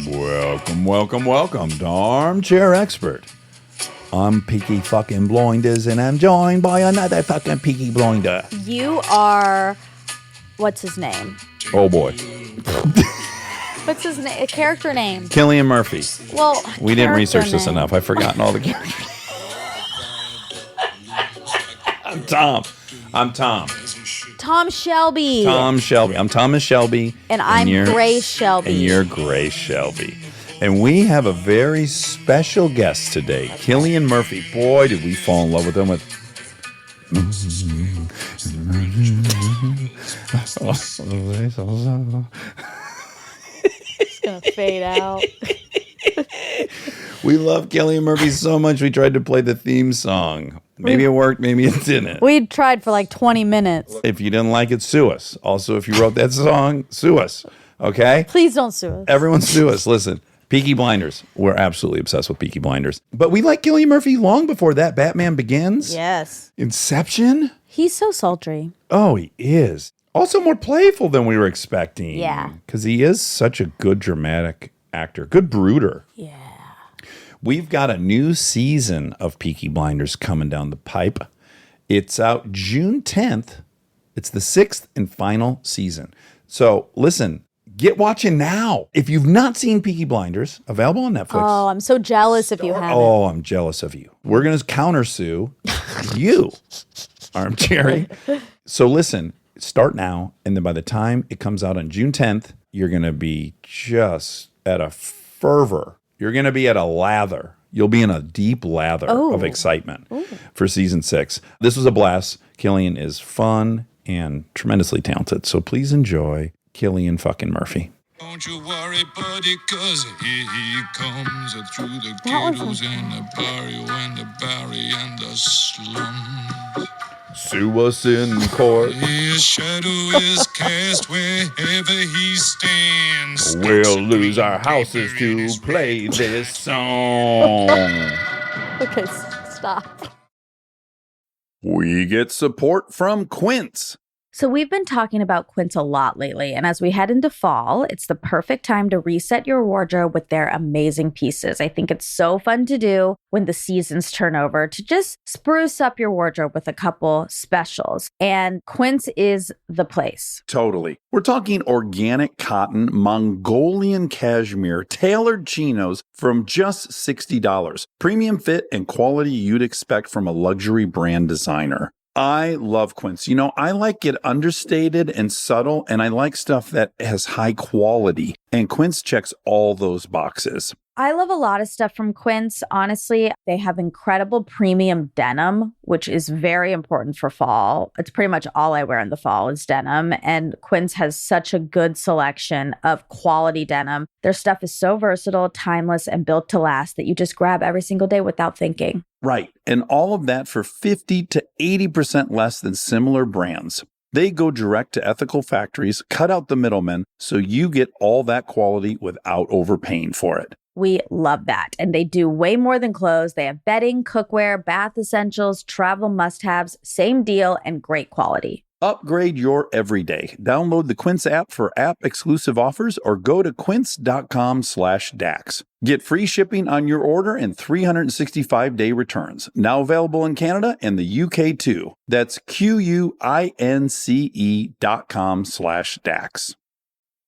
Welcome to Armchair Expert. I'm Peaky fucking Blinders, and I'm joined by another fucking Peaky Blinder. You are... What's his name? Oh, boy. What's his name? A character name? Cillian Murphy. Well, we didn't research this enough. I've forgotten all the characters. I'm Tom. Tom Shelby. I'm Thomas Shelby. And I'm Grace Shelby. And you're Grace Shelby. And we have a very special guest today, Cillian Murphy. Boy, did we fall in love with him with... It's going to fade out. We love Cillian Murphy so much, we tried to play the theme song. Maybe it worked, maybe it didn't. We tried for like 20 minutes. If you didn't like it, sue us. Also, if you wrote that song, sue us. Okay? Please don't sue us. Everyone sue us. Listen, Peaky Blinders. We're absolutely obsessed with Peaky Blinders. But we like Cillian Murphy long before that. Batman Begins. Yes. Inception. He's so sultry. Oh, he is. Also more playful than we were expecting. Yeah. Because he is such a good dramatic actor. Good brooder. Yeah. We've got a new season of Peaky Blinders coming down the pipe. It's out June 10th. It's the 6th and final season. So listen, get watching now. If you've not seen Peaky Blinders, available on Netflix. Oh, I'm so jealous if you haven't. Oh, I'm jealous of you. We're going to countersue you, Armchair. So listen, start now. And then by the time it comes out on June 10th, you're going to be just at a fervor. You're going to be at a lather. You'll be in a deep lather of excitement for season 6. This was a blast. Cillian is fun and tremendously talented. So please enjoy Cillian fucking Murphy. Don't you worry, buddy, cause here he comes through the ghettos and the barrio and the barry and the slums. Sue us in court. His shadow is cast wherever he stands. We'll lose our houses to play this song. Okay, stop. We get support from Quince. So we've been talking about Quince a lot lately, and as we head into fall, it's the perfect time to reset your wardrobe with their amazing pieces. I think it's so fun to do when the seasons turn over to just spruce up your wardrobe with a couple specials, and Quince is the place. Totally. We're talking organic cotton, Mongolian cashmere, tailored chinos from just $60. Premium fit and quality you'd expect from a luxury brand designer. I love Quince. You know, I like it understated and subtle, and I like stuff that has high quality. And Quince checks all those boxes. I love a lot of stuff from Quince. Honestly, they have incredible premium denim, which is very important for fall. It's pretty much all I wear in the fall is denim. And Quince has such a good selection of quality denim. Their stuff is so versatile, timeless, and built to last that you just grab every single day without thinking. Right. And all of that for 50 to 80% less than similar brands. They go direct to ethical factories, cut out the middlemen, so you get all that quality without overpaying for it. We love that. And they do way more than clothes. They have bedding, cookware, bath essentials, travel must-haves, same deal, and great quality. Upgrade your everyday. Download the Quince app for app-exclusive offers or go to quince.com/Dax. Get free shipping on your order and 365-day returns. Now available in Canada and the UK too. That's QUINCE.com/Dax.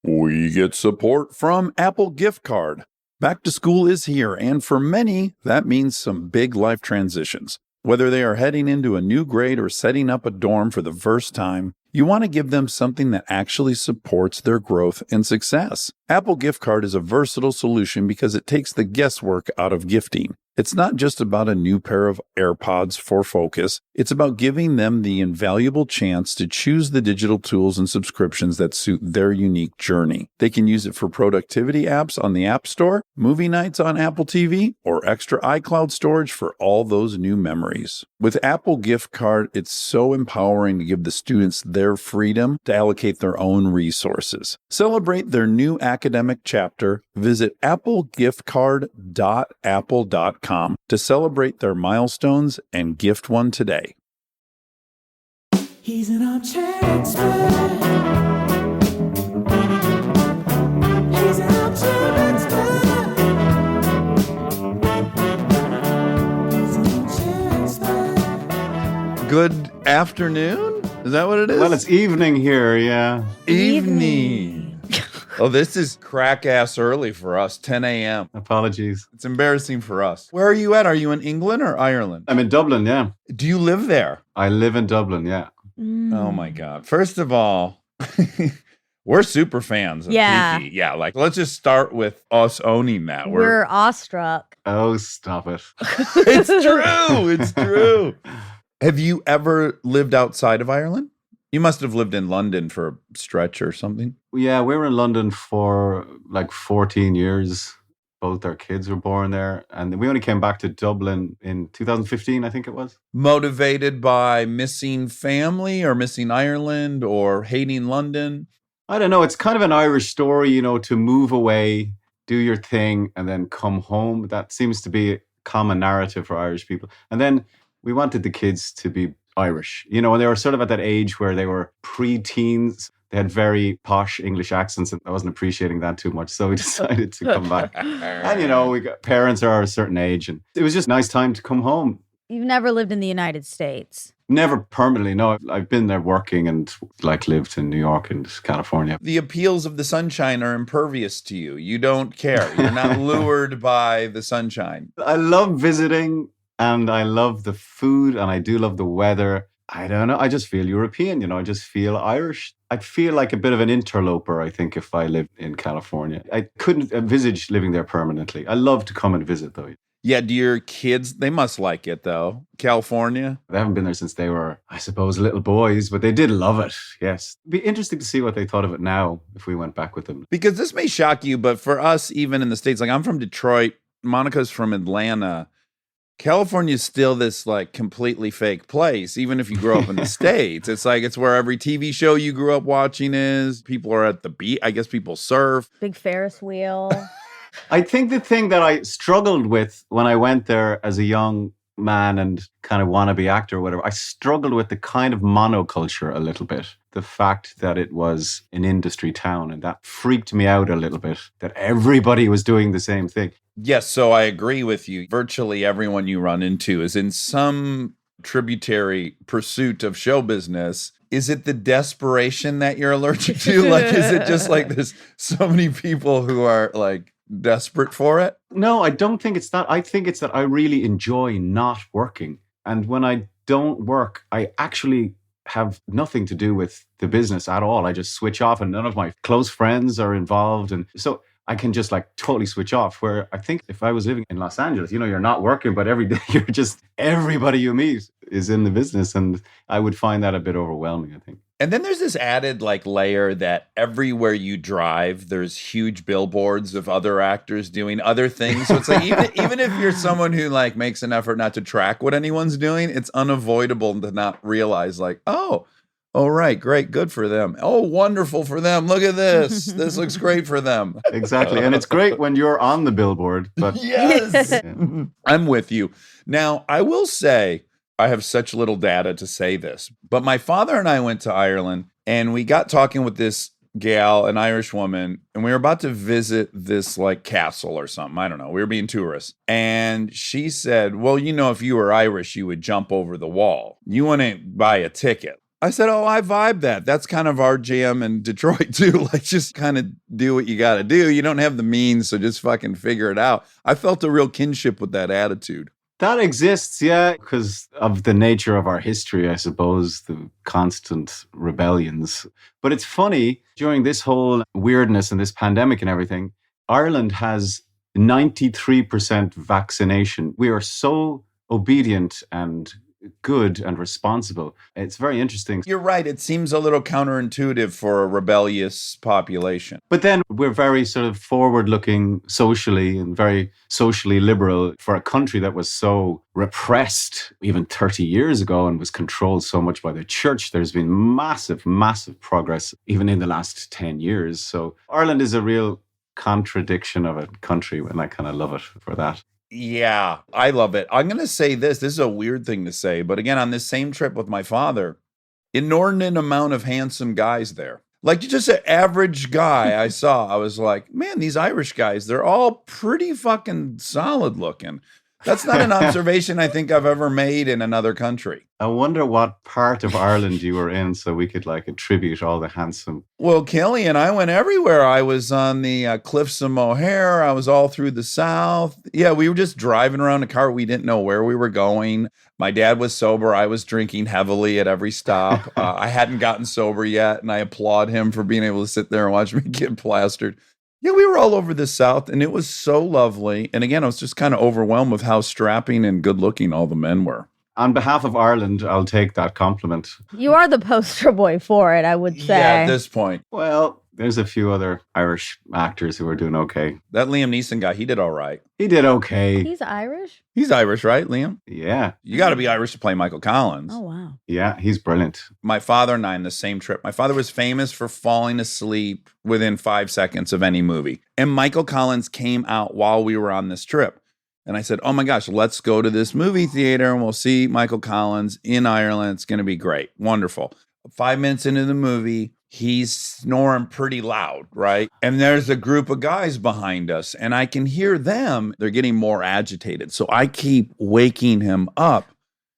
We get support from Apple Gift Card. Back to school is here, and for many, that means some big life transitions. Whether they are heading into a new grade or setting up a dorm for the first time, you want to give them something that actually supports their growth and success. Apple Gift Card is a versatile solution because it takes the guesswork out of gifting. It's not just about a new pair of AirPods for focus. It's about giving them the invaluable chance to choose the digital tools and subscriptions that suit their unique journey. They can use it for productivity apps on the App Store, movie nights on Apple TV, or extra iCloud storage for all those new memories. With Apple Gift Card, it's so empowering to give the students their freedom to allocate their own resources. Celebrate their new academic chapter. Visit applegiftcard.apple.com to celebrate their milestones and gift one today. He's an armchair expert. He's an armchair expert. Good afternoon? Is that what it is? Well, it's evening here, yeah. Evening. Oh, this is crack-ass early for us, 10 a.m. Apologies. It's embarrassing for us. Where are you at? Are you in England or Ireland? I'm in Dublin, yeah. Do you live there? I live in Dublin, yeah. Oh, my God. First of all, we're super fans of Peaky. Yeah, like, let's just start with us owning that. We're awestruck. Oh, stop it. It's true. It's true. Have you ever lived outside of Ireland? You must have lived in London for a stretch or something. Yeah, we were in London for like 14 years. Both our kids were born there. And we only came back to Dublin in 2015, I think it was. Motivated by missing family or missing Ireland or hating London? I don't know. It's kind of an Irish story, you know, to move away, do your thing, and then come home. That seems to be a common narrative for Irish people. And then we wanted the kids to be Irish, you know, and they were sort of at that age where they were pre-teens. They had very posh English accents, and I wasn't appreciating that too much. So we decided to come back. And, you know, parents are a certain age, and it was just a nice time to come home. You've never lived in the United States? Never permanently, no. I've been there working and like lived in New York and California. The appeals of the sunshine are impervious to you. You don't care. You're not lured by the sunshine. I love visiting and I love the food and I do love the weather. I don't know. I just feel European, you know, I just feel Irish. I'd feel like a bit of an interloper, I think, if I lived in California. I couldn't envisage living there permanently. I love to come and visit, though. Yeah, do your kids, they must like it, though. California? They haven't been there since they were, I suppose, little boys, but they did love it, yes. It'd be interesting to see what they thought of it now if we went back with them. Because this may shock you, but for us, even in the States, like I'm from Detroit, Monica's from Atlanta. California is still this like completely fake place, even if you grew up in the States. It's like it's where every TV show you grew up watching is. People are at the beach. I guess people surf. Big Ferris wheel. I think the thing that I struggled with when I went there as a young man and kind of wannabe actor or whatever, I struggled with the kind of monoculture a little bit. The fact that it was an industry town, and that freaked me out a little bit, that everybody was doing the same thing. Yes, so I agree with you. Virtually everyone you run into is in some tributary pursuit of show business. Is it the desperation that you're allergic to? Like, is it just like there's so many people who are like desperate for it? No, I don't think it's that. I think it's that I really enjoy not working. And when I don't work, I actually have nothing to do with the business at all. I just switch off and none of my close friends are involved. And so I can just like totally switch off. Where I think if I was living in Los Angeles, you know, you're not working, but every day you're just, everybody you meet is in the business. And I would find that a bit overwhelming, I think. And then there's this added like layer that everywhere you drive, there's huge billboards of other actors doing other things. So it's like even if you're someone who like makes an effort not to track what anyone's doing, it's unavoidable to not realize like, oh, right, great, good for them. Oh, wonderful for them. Look at this. This looks great for them. Exactly. And it's great when you're on the billboard. But yes, I'm with you. Now, I will say, I have such little data to say this, but my father and I went to Ireland and we got talking with this gal, an Irish woman, and we were about to visit this like castle or something. I don't know. We were being tourists. And she said, well, you know, if you were Irish, you would jump over the wall. You wouldn't buy a ticket. I said, oh, I vibe that. That's kind of our jam in Detroit too. Like just kind of do what you got to do. You don't have the means, so just fucking figure it out. I felt a real kinship with that attitude. That exists, yeah, because of the nature of our history, I suppose, the constant rebellions. But it's funny, during this whole weirdness and this pandemic and everything, Ireland has 93% vaccination. We are so obedient and good and responsible. It's very interesting. You're right. It seems a little counterintuitive for a rebellious population. But then we're very sort of forward-looking socially and very socially liberal for a country that was so repressed even 30 years ago and was controlled so much by the church. There's been massive, massive progress even in the last 10 years. So Ireland is a real contradiction of a country, and I kind of love it for that. Yeah, I love it. I'm going to say this. This is a weird thing to say, but again, on this same trip with my father, inordinate amount of handsome guys there. Like just an average guy I saw, I was like, man, these Irish guys, they're all pretty fucking solid looking. That's not an observation I think I've ever made in another country. I wonder what part of Ireland you were in so we could like attribute all the handsome. Well, Cillian, I went everywhere. I was on the cliffs of Moher. I was all through the South. Yeah, we were just driving around a car. We didn't know where we were going. My dad was sober. I was drinking heavily at every stop. I hadn't gotten sober yet, and I applaud him for being able to sit there and watch me get plastered. Yeah, we were all over the South, and it was so lovely. And again, I was just kind of overwhelmed with how strapping and good looking all the men were. On behalf of Ireland, I'll take that compliment. You are the poster boy for it, I would say. Yeah, at this point. Well, there's a few other Irish actors who are doing okay. That Liam Neeson guy, he did all right. He did okay. He's Irish? He's Irish, right, Liam? Yeah. You got to be Irish to play Michael Collins. Oh, wow. Yeah, he's brilliant. My father and I on the same trip. My father was famous for falling asleep within 5 seconds of any movie. And Michael Collins came out while we were on this trip. And I said, oh my gosh, let's go to this movie theater and we'll see Michael Collins in Ireland. It's going to be great. Wonderful. 5 minutes into the movie, he's snoring pretty loud, right? And there's a group of guys behind us and I can hear them. They're getting more agitated. So I keep waking him up.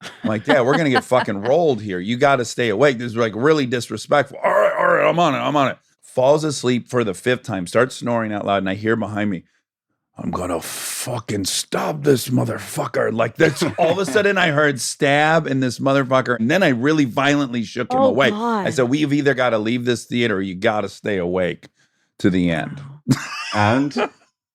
I'm like, Dad, we're going to get fucking rolled here. You got to stay awake. This is like really disrespectful. All right, I'm on it. Falls asleep for the 5th time, starts snoring out loud. And I hear behind me, I'm going to fucking stab this motherfucker. Like that's all of a sudden I heard stab in this motherfucker. And then I really violently shook him awake. God. I said, we've either got to leave this theater or you got to stay awake to the end. And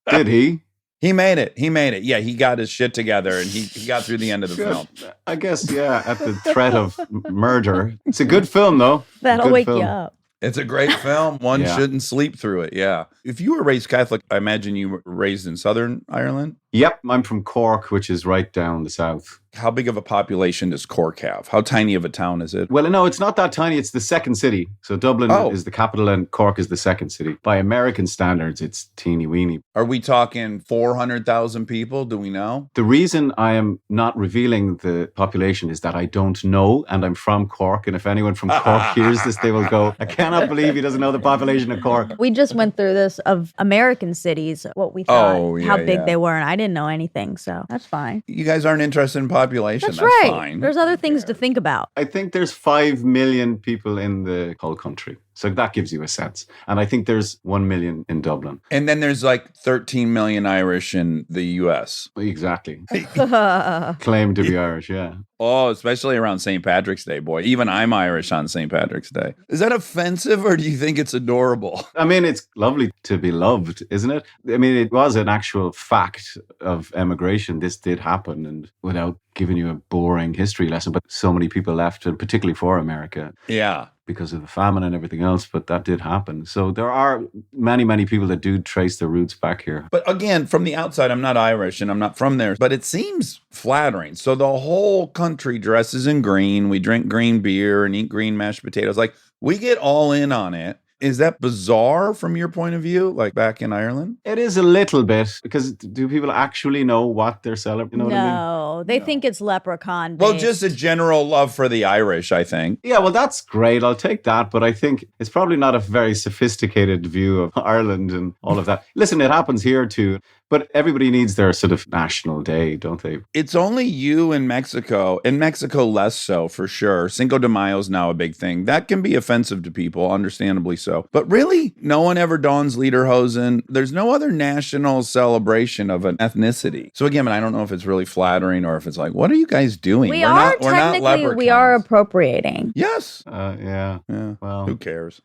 did he? He made it. Yeah, he got his shit together and he got through the end of the film. I guess, yeah, at the threat of murder. It's a good film, though. That'll Good wake film. you up. It's a great film. One Yeah. shouldn't sleep through it. Yeah. If you were raised Catholic, I imagine you were raised in Southern Ireland. Yep, I'm from Cork, which is right down the south. How big of a population does Cork have? How tiny of a town is it? Well, no, it's not that tiny. It's the second city. So Dublin is the capital and Cork is the second city. By American standards, it's teeny weeny. Are we talking 400,000 people? Do we know? The reason I am not revealing the population is that I don't know, and I'm from Cork. And if anyone from Cork hears this, they will go, I cannot believe he doesn't know the population of Cork. We just went through this of American cities, what we thought, how big yeah. they were, and I didn't know anything, so that's fine. You guys aren't interested in population. That's That's right. fine. There's other things to think about. I think there's 5 million people in the whole country. So that gives you a sense. And I think there's 1 million in Dublin. And then there's like 13 million Irish in the U.S. Exactly. Claim to be Irish, yeah. Oh, especially around St. Patrick's Day, boy. Even I'm Irish on St. Patrick's Day. Is that offensive or do you think it's adorable? I mean, it's lovely to be loved, isn't it? I mean, it was an actual fact of emigration. This did happen, and without giving you a boring history lesson, but so many people left, and particularly for America. Yeah. Because of the famine and everything else, but that did happen. So there are many, many people that do trace their roots back here. But again, from the outside, I'm not Irish and I'm not from there, but it seems flattering. So the whole country dresses in green. We drink green beer and eat green mashed potatoes. Like we get all in on it. Is that bizarre from your point of view, like back in Ireland? It is a little bit, because do people actually know what they're celebrating? You know what I mean? No, they think it's leprechaun. Well, just a general love for the Irish, I think. Yeah, well, that's great. I'll take that. But I think it's probably not a very sophisticated view of Ireland and all of that. Listen, it happens here too. But everybody needs their sort of national day, don't they? It's only you in Mexico. In Mexico, less so, for sure. Cinco de Mayo is now a big thing. That can be offensive to people, understandably so. But really, no one ever dons lederhosen. There's no other national celebration of an ethnicity. So again, I don't know if it's really flattering or if it's like, what are you guys doing? We are appropriating. Yes. Yeah. Well, who cares?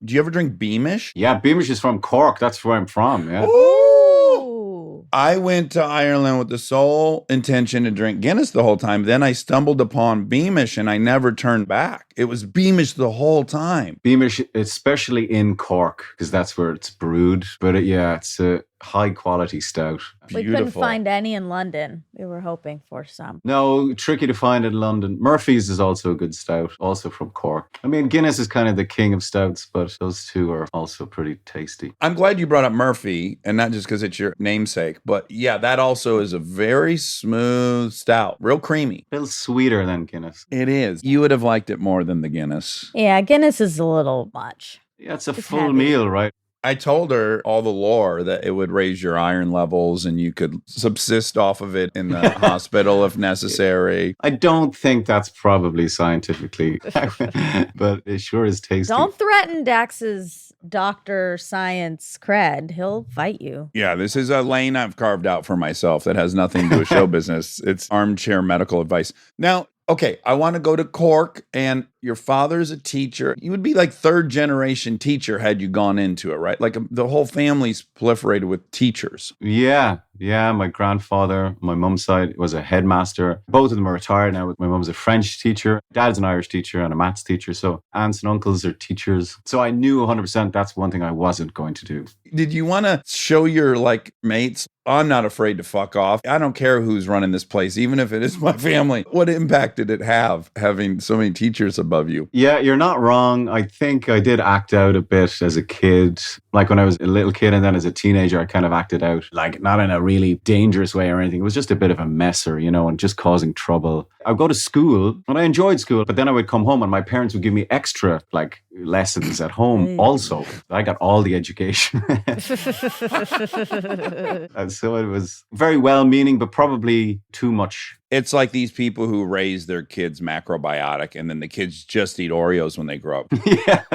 Do you ever drink Beamish? Yeah, Beamish is from Cork. That's where I'm from. Yeah. Ooh. I went to Ireland with the sole intention to drink Guinness the whole time. Then I stumbled upon Beamish and I never turned back. It was Beamish the whole time. Beamish, especially in Cork, because that's where it's brewed. But it's a high quality stout. We couldn't find any in London. We were hoping for some. No, tricky to find in London. Murphy's is also a good stout, also from Cork. I mean, Guinness is kind of the king of stouts, but those two are also pretty tasty. I'm glad you brought up Murphy, and not just because it's your namesake, but yeah, that also is a very smooth stout, real creamy. A little sweeter than Guinness. It is. You would have liked it more than the Guinness. Yeah, Guinness is a little much. Yeah, it's a It's full heavy. meal, right? I told her all the lore that it would raise your iron levels and you could subsist off of it in the hospital if necessary. I don't think that's probably scientifically, but it sure is tasty. Don't threaten Dax's doctor science cred. He'll fight you. Yeah, this is a lane I've carved out for myself that has nothing to do with show business. It's armchair medical advice. Now, okay, I want to go to Cork, and your father's a teacher. You would be like third generation teacher had you gone into it, right? Like the whole family's proliferated with teachers. Yeah. My grandfather, my mum's side, was a headmaster. Both of them are retired now. My mum's a French teacher. Dad's an Irish teacher and a maths teacher. So aunts and uncles are teachers. So I knew 100% that's one thing I wasn't going to do. Did you want to show your mates, I'm not afraid to fuck off. I don't care who's running this place, even if it is my family. What impact did it have having so many teachers above you? Yeah, you're not wrong. I think I did act out a bit as a kid. Like when I was a little kid and then as a teenager, I kind of acted out, like not in a really dangerous way or anything. It was just a bit of a messer, and just causing trouble. I'd go to school and I enjoyed school, but then I would come home and my parents would give me extra lessons at home also. I got all the education. And so it was very well-meaning, but probably too much. It's like these people who raise their kids macrobiotic and then the kids just eat Oreos when they grow up.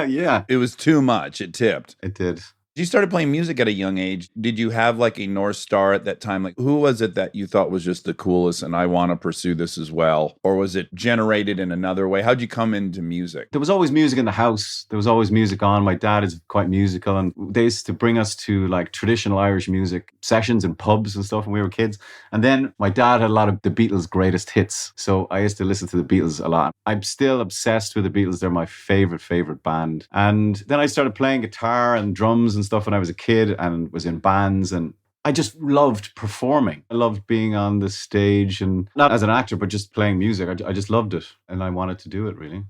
Yeah. It was too much. It tipped. It did. You started playing music at a young age. Did you have a North Star at that time? Who was it that you thought was just the coolest and I want to pursue this as well? Or was it generated in another way? How'd you come into music? There was always music in the house. There was always music on. My dad is quite musical and they used to bring us to traditional Irish music sessions in pubs and stuff when we were kids. And then my dad had a lot of the Beatles' greatest hits. So I used to listen to the Beatles a lot. I'm still obsessed with the Beatles. They're my favorite band. And then I started playing guitar and drums and stuff when I was a kid and was in bands, and I just loved performing. I loved being on the stage, and not as an actor, but just playing music. I just loved it and I wanted to do it really.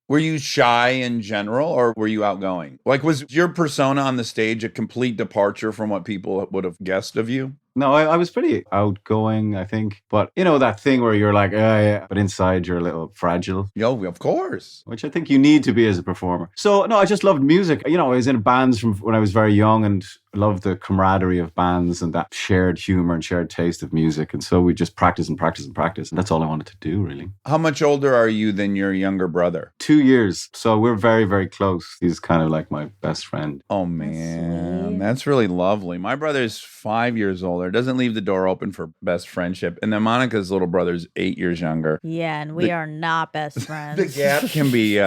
Were you shy in general or were you outgoing? Was your persona on the stage a complete departure from what people would have guessed of you? No, I was pretty outgoing, I think. But that thing where you're like, yeah, but inside you're a little fragile. Yo, of course. Which I think you need to be as a performer. So, no, I just loved music. I was in bands from when I was very young and loved the camaraderie of bands and that shared humor and shared taste of music. And so we just practice and practice and practice. And that's all I wanted to do, really. How much older are you than your younger brother? 2 years. So we're very, very close. He's kind of like my best friend. Oh, man. That's really lovely. My brother's 5 years older. Doesn't leave the door open for best friendship. And then Monica's little brother's 8 years younger. Yeah, and we are not best friends. The gap can be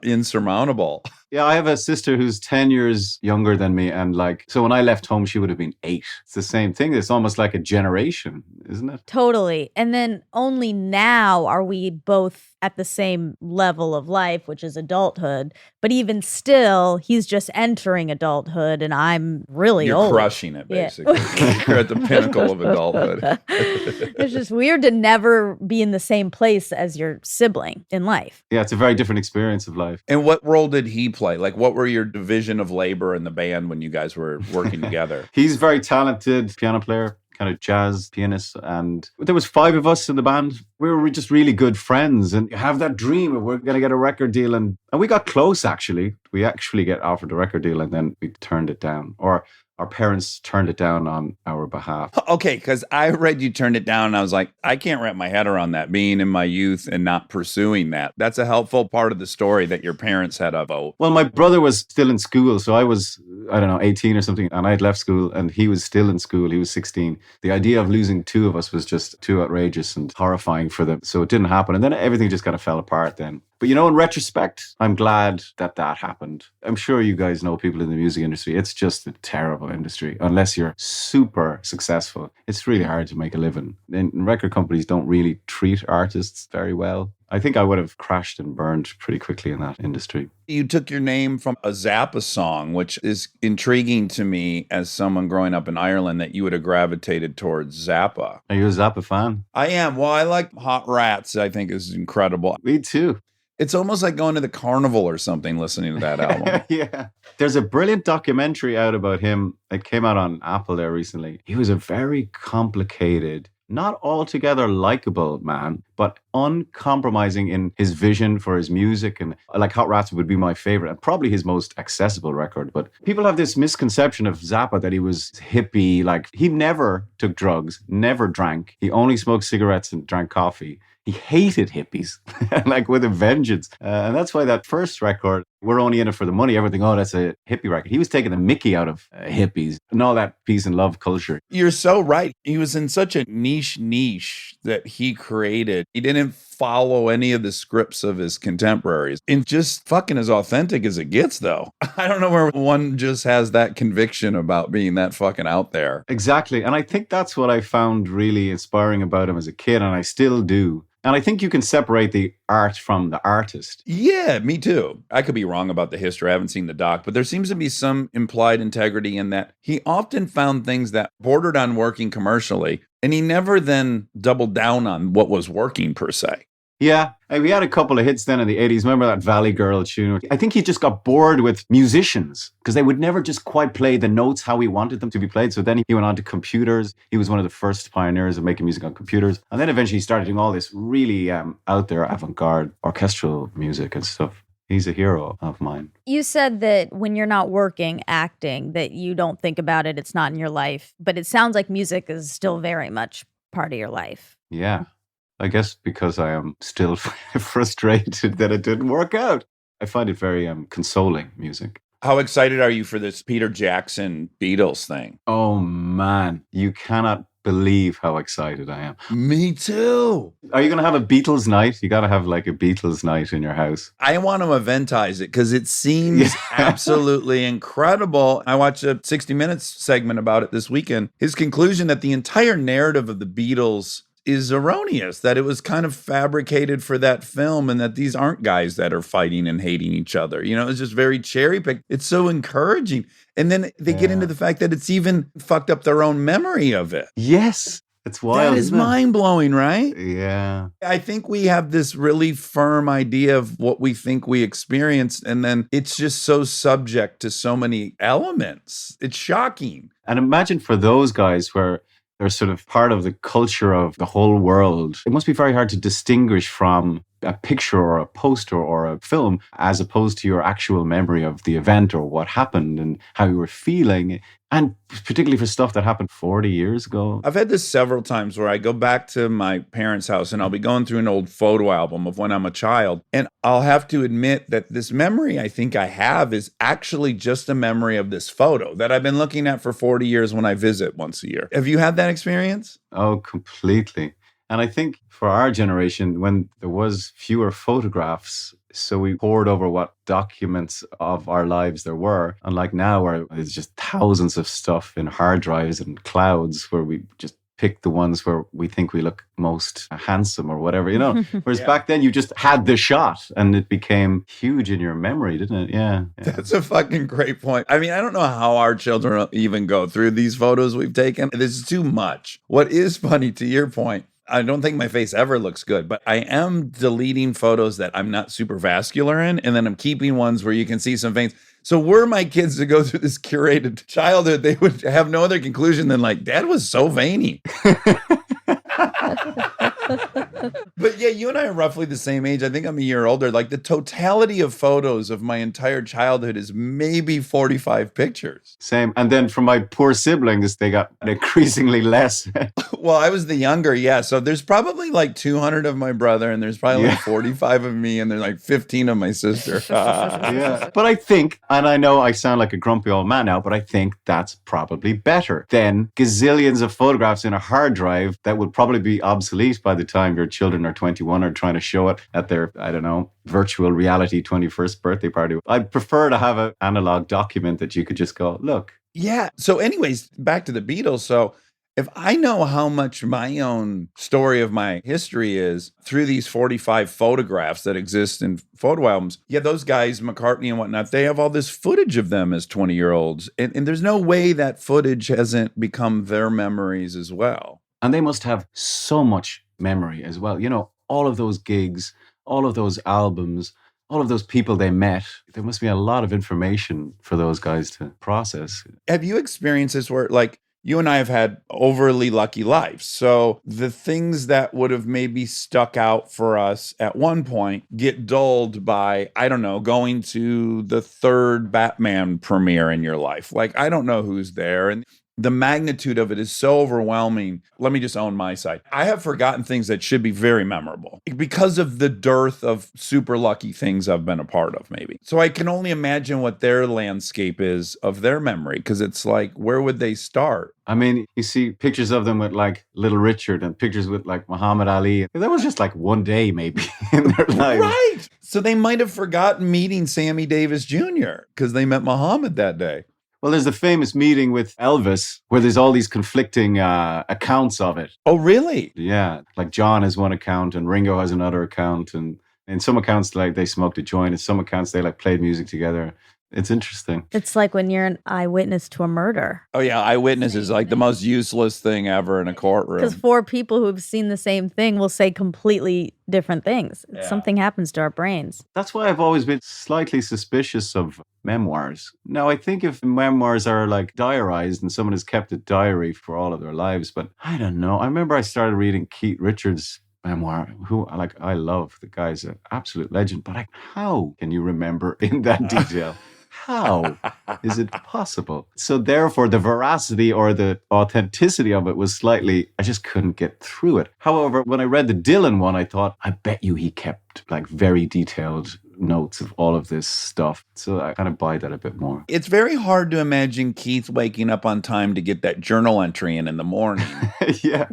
insurmountable. Yeah, I have a sister who's 10 years younger than me. And so when I left home, she would have been 8. It's the same thing. It's almost like a generation, isn't it? Totally. And then only now are we both at the same level of life, which is adulthood. But even still, he's just entering adulthood and I'm really old. You're crushing it, basically. Yeah. You're at the pinnacle of adulthood. It's just weird to never be in the same place as your sibling in life. Yeah, it's a very different experience of life. And what role did he play? What were your division of labor in the band when you guys were working together? He's very talented piano player, kind of jazz pianist, and there was 5 of us in the band. We were just really good friends and have that dream of we're going to get a record deal, and we got close actually. We actually get offered a record deal and then we turned it down, or our parents turned it down on our behalf. Okay, because I read you turned it down and I was like, I can't wrap my head around that, being in my youth and not pursuing that. That's a helpful part of the story that your parents had a vote. Well, my brother was still in school, so I was, 18 or something, and I'd left school and he was still in school. He was 16. The idea of losing 2 of us was just too outrageous and horrifying for them. So it didn't happen. And then everything just kind of fell apart then. But in retrospect, I'm glad that happened. I'm sure you guys know people in the music industry. It's just a terrible industry. Unless you're super successful, it's really hard to make a living. And record companies don't really treat artists very well. I think I would have crashed and burned pretty quickly in that industry. You took your name from a Zappa song, which is intriguing to me as someone growing up in Ireland that you would have gravitated towards Zappa. Are you a Zappa fan? I am. Well, I like Hot Rats, I think is incredible. Me too. It's almost like going to the carnival or something listening to that album. Yeah. There's a brilliant documentary out about him. It came out on Apple there recently. He was a very complicated not altogether likable man, but uncompromising in his vision for his music. And like Hot Rats would be my favorite and probably his most accessible record. But people have this misconception of Zappa that he was hippie. Like, he never took drugs, never drank. He only smoked cigarettes and drank coffee. He hated hippies, like with a vengeance. And that's why that first record, We're Only In It For The Money, everything, oh, that's a hippie record. He was taking the mickey out of hippies and all that peace and love culture. You're so right. He was in such a niche that he created. He didn't follow any of the scripts of his contemporaries. And just fucking as authentic as it gets, though. I don't know where one just has that conviction about being that fucking out there. Exactly. And I think that's what I found really inspiring about him as a kid, and I still do. And I think you can separate the art from the artist. Yeah, me too. I could be wrong about the history. I haven't seen the doc, but there seems to be some implied integrity in that he often found things that bordered on working commercially, and he never then doubled down on what was working per se. Yeah, we had a couple of hits then in the 80s. Remember that Valley Girl tune? I think he just got bored with musicians because they would never just quite play the notes how he wanted them to be played. So then he went on to computers. He was one of the first pioneers of making music on computers. And then eventually he started doing all this really out there avant-garde orchestral music and stuff. He's a hero of mine. You said that when you're not working, acting, that you don't think about it, it's not in your life. But it sounds like music is still very much part of your life. Yeah. I guess because I am still frustrated that it didn't work out. I find it very consoling music. How excited are you for this Peter Jackson Beatles thing? Oh, man. You cannot believe how excited I am. Me too. Are you going to have a Beatles night? You got to have like a Beatles night in your house. I want to eventize it because it seems absolutely incredible. I watched a 60 Minutes segment about it this weekend. His conclusion that the entire narrative of the Beatles is erroneous, that it was kind of fabricated for that film and that these aren't guys that are fighting and hating each other. You know, it's just very cherry picked. It's so encouraging. And then they get into the fact that it's even fucked up their own memory of it. Yes. It's wild. That is mind blowing, right? Yeah. I think we have this really firm idea of what we think we experienced, and then it's just so subject to so many elements. It's shocking. And imagine for those guys where they're sort of part of the culture of the whole world. It must be very hard to distinguish from a picture or a poster or a film as opposed to your actual memory of the event or what happened and how you were feeling. And particularly for stuff that happened 40 years ago. I've had this several times where I go back to my parents' house and I'll be going through an old photo album of when I'm a child. And I'll have to admit that this memory I think I have is actually just a memory of this photo that I've been looking at for 40 years when I visit once a year. Have you had that experience? Oh, completely. And I think for our generation, when there was fewer photographs, so we pored over what documents of our lives there were. Unlike now, where there's just thousands of stuff in hard drives and clouds where we just pick the ones where we think we look most handsome or whatever, you know. Whereas back then you just had the shot and it became huge in your memory, didn't it? Yeah. That's a fucking great point. I mean, I don't know how our children even go through these photos we've taken. This is too much. What is funny, to your point, I don't think my face ever looks good, but I am deleting photos that I'm not super vascular in, and then I'm keeping ones where you can see some veins. So were my kids to go through this curated childhood, they would have no other conclusion than like, Dad was so veiny. But yeah, you and I are roughly the same age. I think I'm a year older. Like the totality of photos of my entire childhood is maybe 45 pictures. Same. And then for my poor siblings, they got increasingly less. Well, I was the younger, yeah. So there's probably like 200 of my brother, and there's probably like 45 of me, and there's like 15 of my sister. Yeah. But I think, and I know I sound like a grumpy old man now, but I think that's probably better than gazillions of photographs in a hard drive that will probably be obsolete by the time your children are 21 or trying to show it at their, I don't know, virtual reality 21st birthday party. I'd prefer to have an analog document that you could just go, look. Yeah. So anyways, back to the Beatles. So if I know how much my own story of my history is through these 45 photographs that exist in photo albums, yeah, those guys, McCartney and whatnot, they have all this footage of them as 20-year-olds. And there's no way that footage hasn't become their memories as well. And they must have so much memory as well. You know, all of those gigs, all of those albums, all of those people they met. There must be a lot of information for those guys to process. Have you experienced this where like you and I have had overly lucky lives. So the things that would have maybe stuck out for us at one point get dulled by, I don't know, going to the third Batman premiere in your life. Like, I don't know who's there. And the magnitude of it is so overwhelming. Let me just own my side. I have forgotten things that should be very memorable because of the dearth of super lucky things I've been a part of, maybe. So I can only imagine what their landscape is of their memory, because it's like, where would they start? I mean, you see pictures of them with like Little Richard and pictures with like Muhammad Ali. That was just like one day maybe in their lives. Right. So they might have forgotten meeting Sammy Davis Jr. because they met Muhammad that day. Well, there's the famous meeting with Elvis where there's all these conflicting accounts of it. Oh, really? Yeah. Like John has one account and Ringo has another account. And in some accounts, like they smoked a joint. In some accounts, they like played music together. It's interesting. It's like when you're an eyewitness to a murder. Oh, yeah. Eyewitness is like the most useless thing ever in a courtroom. Because 4 people who've seen the same thing will say completely different things. Yeah. Something happens to our brains. That's why I've always been slightly suspicious of memoirs. Now, I think if memoirs are like diarized and someone has kept a diary for all of their lives, but I don't know. I remember I started reading Keith Richards' memoir, who I love. The guy's an absolute legend, but how can you remember in that detail? How is it possible? So therefore, the veracity or the authenticity of it was slightly, I just couldn't get through it. However, when I read the Dylan one, I thought, I bet you he kept like very detailed notes of all of this stuff. So I kind of buy that a bit more. It's very hard to imagine Keith waking up on time to get that journal entry in the morning, Yeah.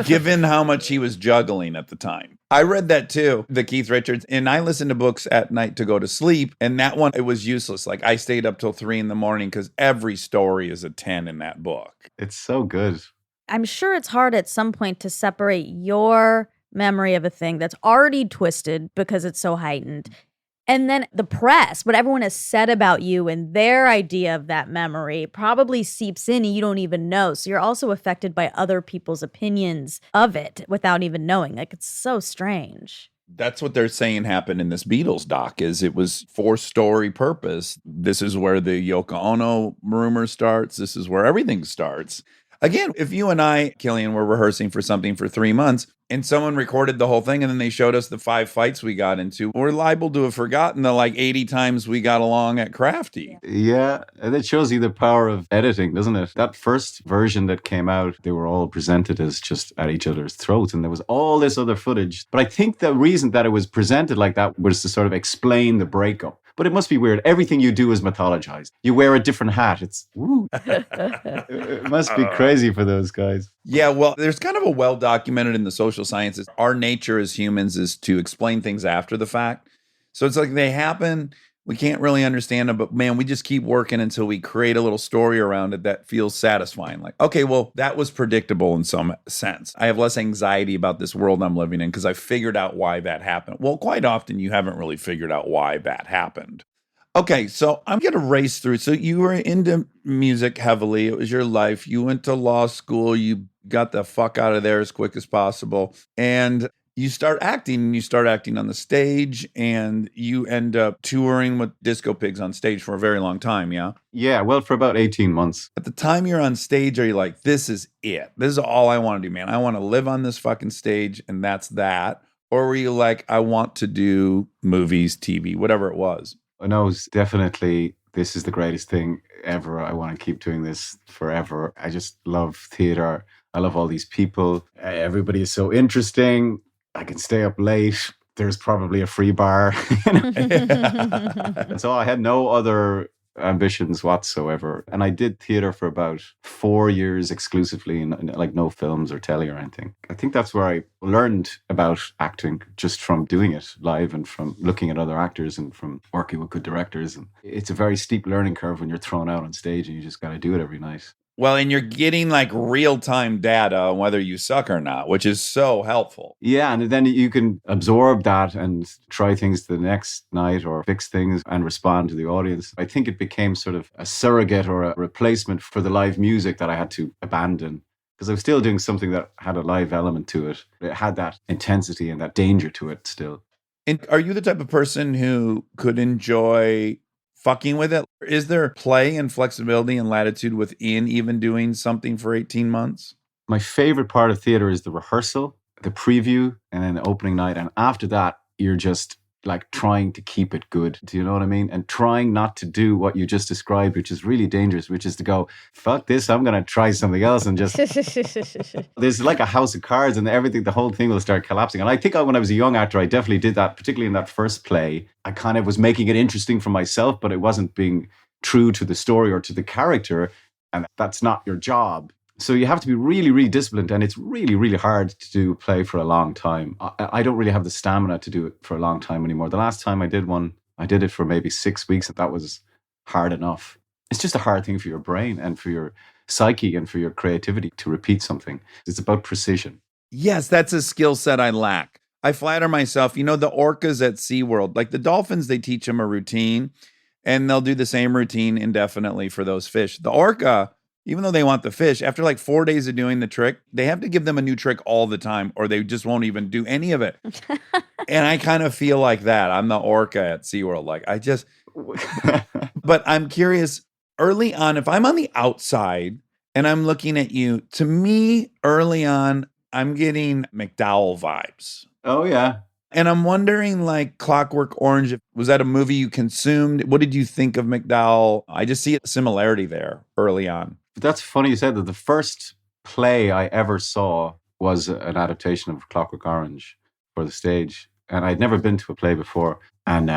given how much he was juggling at the time. I read that too, the Keith Richards, and I listened to books at night to go to sleep. And that one, it was useless. Like I stayed up till 3 a.m. because every story is a 10 in that book. It's so good. I'm sure it's hard at some point to separate your memory of a thing that's already twisted because it's so heightened. And then the press, what everyone has said about you and their idea of that memory probably seeps in and you don't even know. So you're also affected by other people's opinions of it without even knowing. Like, it's so strange. That's what they're saying happened in this Beatles doc, is it was for story purpose. This is where the Yoko Ono rumor starts. This is where everything starts. Again, if you and I, Cillian, were rehearsing for something for 3 months and someone recorded the whole thing and then they showed us the 5 fights we got into, we're liable to have forgotten the like 80 times we got along at Crafty. Yeah, and it shows you the power of editing, doesn't it? That first version that came out, they were all presented as just at each other's throats, and there was all this other footage. But I think the reason that it was presented like that was to sort of explain the breakup. But it must be weird. Everything you do is mythologized. You wear a different hat. It's, woo. It must be crazy for those guys. Yeah, well, there's kind of a well-documented in the social sciences. Our nature as humans is to explain things after the fact. So it's like they happen. We can't really understand them, but man, we just keep working until we create a little story around it that feels satisfying. Like, okay, well, that was predictable in some sense. I have less anxiety about this world I'm living in because I figured out why that happened. Well, quite often you haven't really figured out why that happened. Okay, so I'm going to race through. So you were into music heavily. It was your life. You went to law school. You got the fuck out of there as quick as possible. And you start acting, and you start acting on the stage, and you end up touring with Disco Pigs on stage for a very long time, yeah? Yeah, well, for about 18 months. At the time you're on stage, are you like, this is it? This is all I want to do, man. I want to live on this fucking stage, and that's that. Or were you like, I want to do movies, TV, whatever it was? No, it's definitely, this is the greatest thing ever. I want to keep doing this forever. I just love theater. I love all these people. Everybody is so interesting. I can stay up late. There's probably a free bar. So I had no other ambitions whatsoever. And I did theater for about 4 years exclusively, and like no films or telly or anything. I think that's where I learned about acting, just from doing it live and from looking at other actors and from working with good directors. And it's a very steep learning curve when you're thrown out on stage and you just got to do it every night. Well, and you're getting like real-time data on whether you suck or not, which is so helpful. Yeah, and then you can absorb that and try things the next night or fix things and respond to the audience. I think it became sort of a surrogate or a replacement for the live music that I had to abandon, because I was still doing something that had a live element to it. It had that intensity and that danger to it still. And are you the type of person who could enjoy fucking with it? Is there play and flexibility and latitude within even doing something for 18 months? My favorite part of theater is the rehearsal, the preview, and then the opening night. And after that, you're just like trying to keep it good. Do you know what I mean? And trying not to do what you just described, which is really dangerous, which is to go, fuck this, I'm going to try something else. And just, there's like a house of cards and everything, the whole thing will start collapsing. And I think when I was a young actor, I definitely did that, particularly in that first play. I kind of was making it interesting for myself, but it wasn't being true to the story or to the character. And that's not your job. So you have to be really, really disciplined, and it's really, really hard to do play for a long time. I don't really have the stamina to do it for a long time anymore. The last time I did one, I did it for maybe 6 weeks, and that was hard enough. It's just a hard thing for your brain and for your psyche and for your creativity to repeat something. It's about precision. Yes, that's a skill set I lack. I flatter myself, the orcas at SeaWorld, like the dolphins, they teach them a routine, and they'll do the same routine indefinitely for those fish. The orca, even though they want the fish, after like 4 days of doing the trick, they have to give them a new trick all the time or they just won't even do any of it. And I kind of feel like that. I'm the orca at SeaWorld. Like but I'm curious, early on, if I'm on the outside and I'm looking at you, to me, early on, I'm getting McDowell vibes. Oh, yeah. And I'm wondering, like, Clockwork Orange, was that a movie you consumed? What did you think of McDowell? I just see a similarity there early on. That's funny you said that. The first play I ever saw was an adaptation of Clockwork Orange for the stage. And I'd never been to a play before. And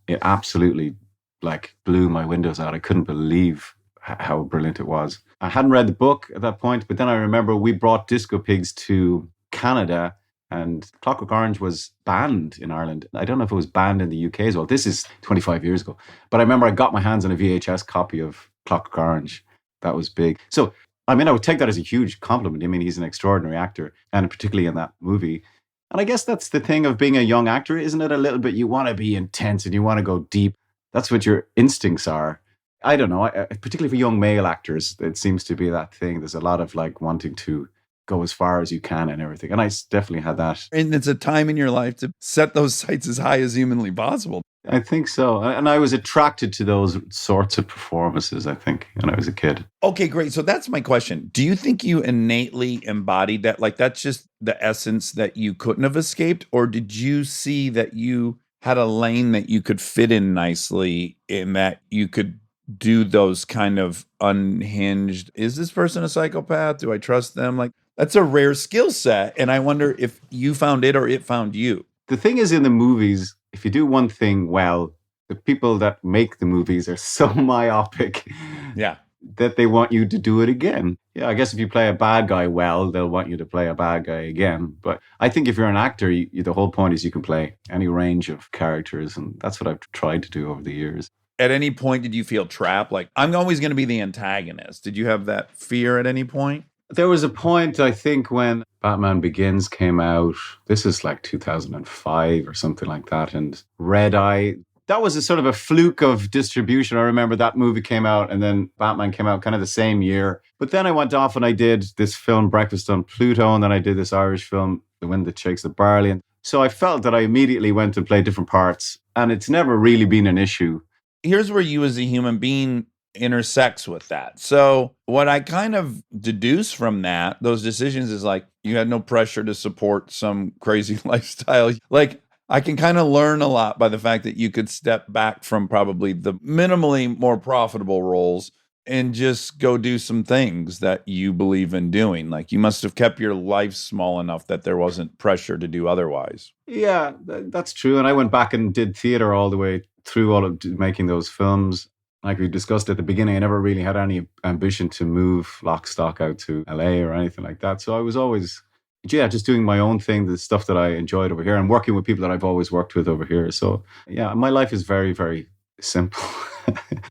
it absolutely blew my windows out. I couldn't believe how brilliant it was. I hadn't read the book at that point, but then I remember we brought Disco Pigs to Canada and Clockwork Orange was banned in Ireland. I don't know if it was banned in the UK as well. This is 25 years ago. But I remember I got my hands on a VHS copy of Clockwork Orange. That was big. So, I would take that as a huge compliment. He's an extraordinary actor, and particularly in that movie. And I guess that's the thing of being a young actor, isn't it? A little bit, you want to be intense and you want to go deep. That's what your instincts are. I don't know, particularly for young male actors, it seems to be that thing. There's a lot of wanting to go as far as you can and everything. And I definitely had that. And it's a time in your life to set those sights as high as humanly possible. I think so. And I was attracted to those sorts of performances, I think, when I was a kid. Okay, great. So that's my question. Do you think you innately embodied that? Like, that's just the essence that you couldn't have escaped? Or did you see that you had a lane that you could fit in nicely, in that you could do those kind of unhinged, is this person a psychopath? Do I trust them? Like, that's a rare skill set. And I wonder if you found it or it found you. The thing is, in the movies, if you do one thing well, the people that make the movies are so myopic that they want you to do it again. Yeah, I guess if you play a bad guy well, they'll want you to play a bad guy again. But I think if you're an actor, the whole point is you can play any range of characters. And that's what I've tried to do over the years. At any point, did you feel trapped? Like, I'm always going to be the antagonist. Did you have that fear at any point? There was a point, I think, when Batman Begins came out. This is like 2005 or something like that. And Red Eye, that was a sort of a fluke of distribution. I remember that movie came out and then Batman came out kind of the same year. But then I went off and I did this film, Breakfast on Pluto, and then I did this Irish film, The Wind That Shakes the Barley. And so I felt that I immediately went and played different parts. And it's never really been an issue. Here's where you as a human being intersects with that. So what I kind of deduce from that, those decisions, is like, you had no pressure to support some crazy lifestyle. Like, I can kind of learn a lot by the fact that you could step back from probably the minimally more profitable roles and just go do some things that you believe in doing. Like, you must have kept your life small enough that there wasn't pressure to do otherwise. Yeah, that's true. And I went back and did theater all the way through all of making those films. Like we discussed at the beginning, I never really had any ambition to move lock, stock out to LA or anything like that. So I was always, just doing my own thing, the stuff that I enjoyed over here and working with people that I've always worked with over here. So yeah, my life is very, very simple.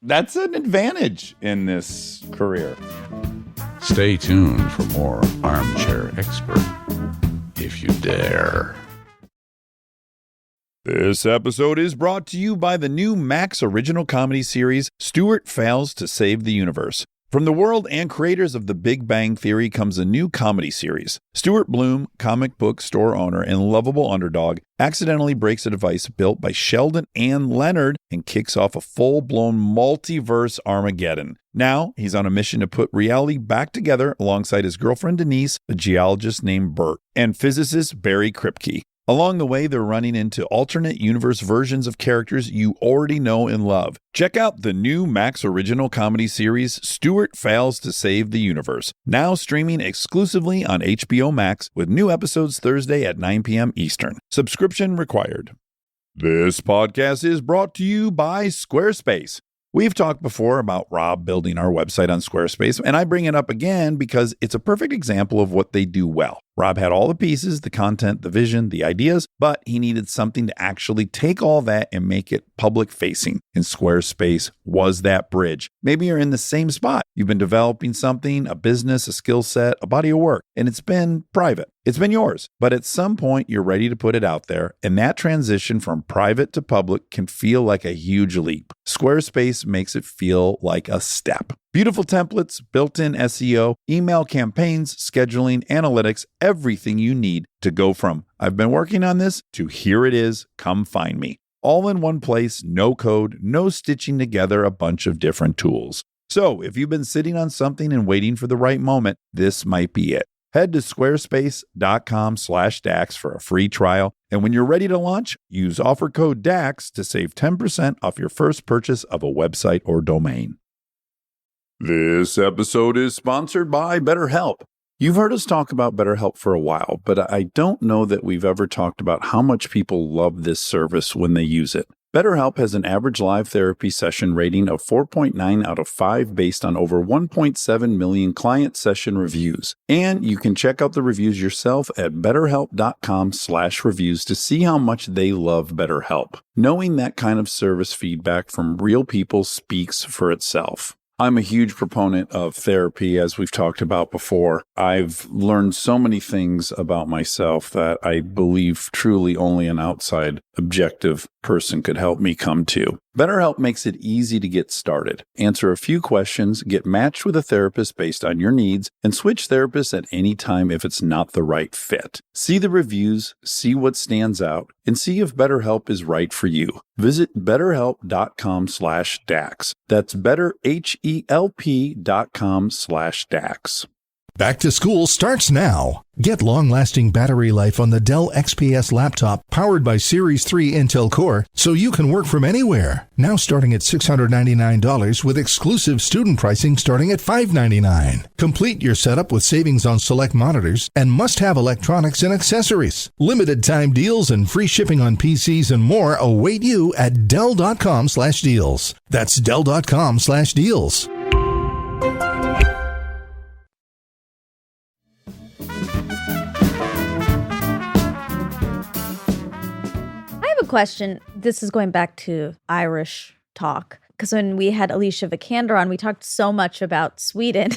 That's an advantage in this career. Stay tuned for more Armchair Expert, if you dare. This episode is brought to you by the new Max original comedy series, Stuart Fails to Save the Universe. From the world and creators of The Big Bang Theory comes a new comedy series. Stuart Bloom, comic book store owner and lovable underdog, accidentally breaks a device built by Sheldon and Leonard and kicks off a full-blown multiverse Armageddon. Now, he's on a mission to put reality back together alongside his girlfriend Denise, a geologist named Bert, and physicist Barry Kripke. Along the way, they're running into alternate universe versions of characters you already know and love. Check out the new Max original comedy series, Stuart Fails to Save the Universe, now streaming exclusively on HBO Max with new episodes Thursday at 9 p.m. Eastern. Subscription required. This podcast is brought to you by Squarespace. We've talked before about Rob building our website on Squarespace, and I bring it up again because it's a perfect example of what they do well. Rob had all the pieces, the content, the vision, the ideas, but he needed something to actually take all that and make it public facing. And Squarespace was that bridge. Maybe you're in the same spot. You've been developing something, a business, a skill set, a body of work, and it's been private. It's been yours, but at some point you're ready to put it out there, and that transition from private to public can feel like a huge leap. Squarespace makes it feel like a step. Beautiful templates, built-in SEO, email campaigns, scheduling, analytics, everything you need to go from "I've been working on this" to "here it is, come find me." All in one place, no code, no stitching together a bunch of different tools. So if you've been sitting on something and waiting for the right moment, this might be it. Head to squarespace.com/DAX for a free trial. And when you're ready to launch, use offer code DAX to save 10% off your first purchase of a website or domain. This episode is sponsored by BetterHelp. You've heard us talk about BetterHelp for a while, but I don't know that we've ever talked about how much people love this service when they use it. BetterHelp has an average live therapy session rating of 4.9 out of 5 based on over 1.7 million client session reviews. And you can check out the reviews yourself at betterhelp.com/reviews to see how much they love BetterHelp. Knowing that kind of service feedback from real people speaks for itself. I'm a huge proponent of therapy, as we've talked about before. I've learned so many things about myself that I believe truly only an outside, objective person could help me come to. BetterHelp makes it easy to get started. Answer a few questions, get matched with a therapist based on your needs, and switch therapists at any time if it's not the right fit. See the reviews, see what stands out, and see if BetterHelp is right for you. Visit betterhelp.com/DAX. That's betterhelp.com/DAX. Back to school starts now. Get long-lasting battery life on the Dell XPS laptop powered by Series 3 Intel Core so you can work from anywhere. Now starting at $699 with exclusive student pricing starting at $599. Complete your setup with savings on select monitors and must-have electronics and accessories. Limited time deals and free shipping on PCs and more await you at Dell.com/deals. That's Dell.com/deals. Question. This is going back to Irish talk, because when we had Alicia Vikander on, we talked so much about Sweden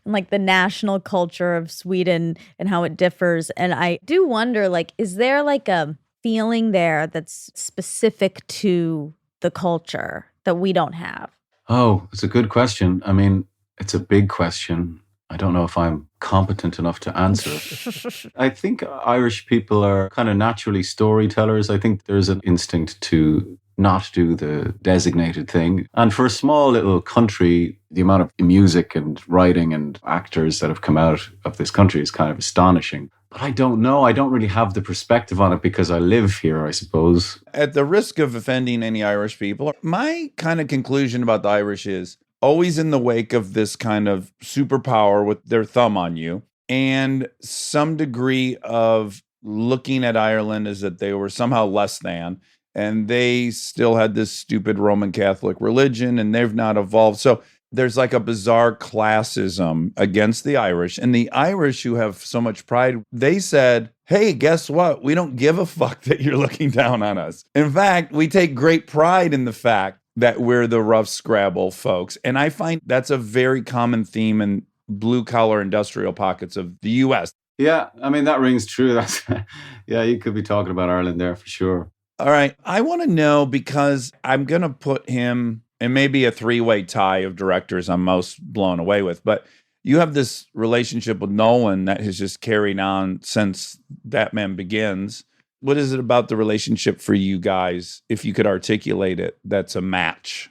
and like the national culture of Sweden and how it differs. And I do wonder, like, is there like a feeling there that's specific to the culture that we don't have? Oh, it's a good question. I mean, it's a big question. I don't know if I'm competent enough to answer it. I think Irish people are kind of naturally storytellers. I think there's an instinct to not do the designated thing. And for a small little country, the amount of music and writing and actors that have come out of this country is kind of astonishing. But I don't know. I don't really have the perspective on it because I live here, I suppose. At the risk of offending any Irish people, my kind of conclusion about the Irish is always in the wake of this kind of superpower with their thumb on you, and some degree of looking at Ireland as that they were somehow less than, and they still had this stupid Roman Catholic religion, and they've not evolved. So there's like a bizarre classism against the Irish. And the Irish, who have so much pride, they said, hey, guess what? We don't give a fuck that you're looking down on us. In fact, we take great pride in the fact that we're the rough scrabble folks. And I find that's a very common theme in blue collar industrial pockets of the US. Yeah, I mean, that rings true. That's yeah, you could be talking about Ireland there for sure. All right. I want to know, because I'm going to put him and maybe a three-way tie of directors I'm most blown away with. But you have this relationship with Nolan that has just carried on since Batman Begins. What is it about the relationship for you guys, if you could articulate it, that's a match?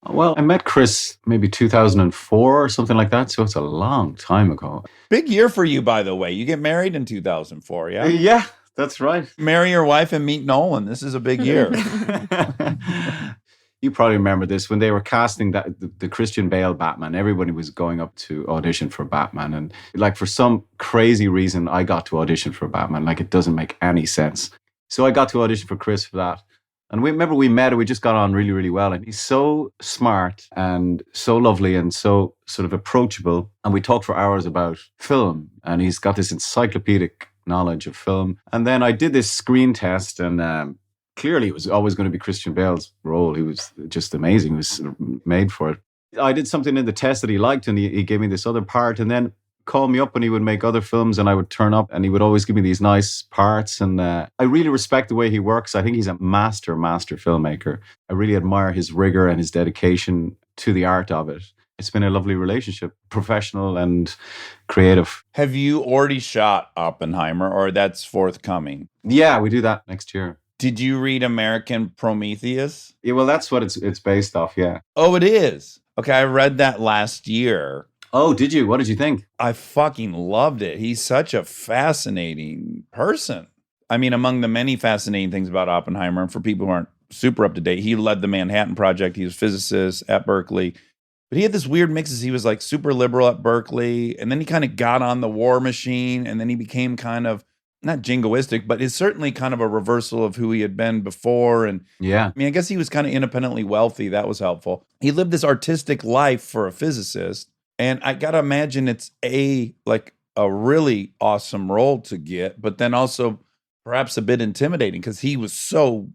Well, I met Chris maybe 2004 or something like that, so it's a long time ago. Big year for you, by the way. You get married in 2004, yeah? Yeah, that's right. Marry your wife and meet Nolan. This is a big year. You probably remember this when they were casting the Christian Bale Batman. Everybody was going up to audition for Batman, and like for some crazy reason, I got to audition for Batman. Like it doesn't make any sense. So I got to audition for Chris for that. And we met and we just got on really, really well. And he's so smart and so lovely and so sort of approachable. And we talked for hours about film, and he's got this encyclopedic knowledge of film. And then I did this screen test, and clearly it was always going to be Christian Bale's role. He was just amazing. He was sort of made for it. I did something in the test that he liked, and he gave me this other part, and then called me up when he would make other films, and I would turn up and he would always give me these nice parts. And I really respect the way he works. I think he's a master filmmaker. I really admire his rigor and his dedication to the art of it. It's been a lovely relationship, professional and creative. Have you already shot Oppenheimer, or that's forthcoming? Yeah, we do that next year. Did you read American Prometheus? Yeah, well, that's what it's based off, yeah. Oh, it is? Okay, I read that last year. Oh, did you? What did you think? I fucking loved it. He's such a fascinating person. I mean, among the many fascinating things about Oppenheimer, and for people who aren't super up to date, he led the Manhattan Project. He was a physicist at Berkeley. But he had this weird mix. He was like super liberal at Berkeley, and then he kind of got on the war machine, and then he became kind of, not jingoistic, but is certainly kind of a reversal of who he had been before. And yeah, I mean, I guess he was kind of independently wealthy. That was helpful. He lived this artistic life for a physicist. And I got to imagine it's a really awesome role to get, but then also perhaps a bit intimidating because he was so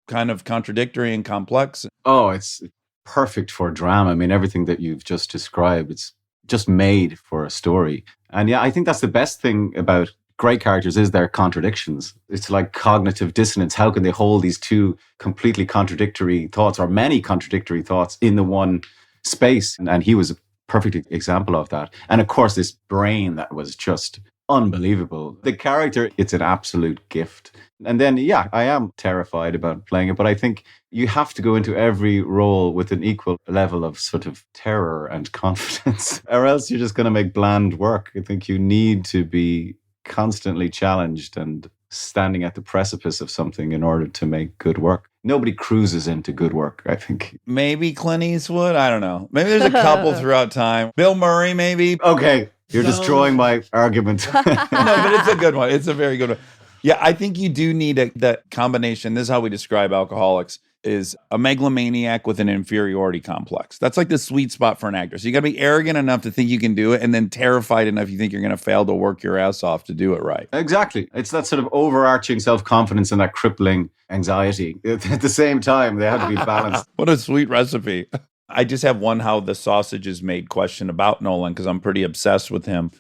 kind of contradictory and complex. Oh, it's perfect for drama. I mean, everything that you've just described, it's just made for a story. And yeah, I think that's the best thing about great characters is their contradictions. It's like cognitive dissonance. How can they hold these two completely contradictory thoughts, or many contradictory thoughts, in the one space? And he was a perfect example of that. And of course, this brain that was just unbelievable. The character, it's an absolute gift. And then, yeah, I am terrified about playing it, but I think you have to go into every role with an equal level of sort of terror and confidence, or else you're just going to make bland work. I think you need to be constantly challenged and standing at the precipice of something in order to make good work. Nobody cruises into good work, I think. Maybe Clint Eastwood? I don't know. Maybe there's a couple throughout time. Bill Murray, maybe? Okay, you're destroying my argument. No, but it's a good one. It's a very good one. Yeah, I think you do need that combination. This is how we describe alcoholics, is a megalomaniac with an inferiority complex. That's like the sweet spot for an actor. So you got to be arrogant enough to think you can do it, and then terrified enough you think you're going to fail to work your ass off to do it right. Exactly. It's that sort of overarching self-confidence and that crippling anxiety. At the same time, they have to be balanced. What a sweet recipe. I just have one how the sausage is made question about Nolan, because I'm pretty obsessed with him.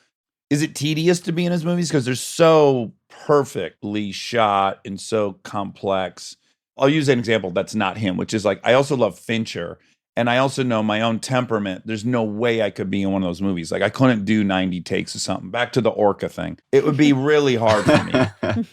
Is it tedious to be in his movies? Because they're so perfectly shot and so complex. I'll use an example that's not him, which is like, I also love Fincher. And I also know my own temperament. There's no way I could be in one of those movies. Like I couldn't do 90 takes of something. Back to the Orca thing. It would be really hard for me.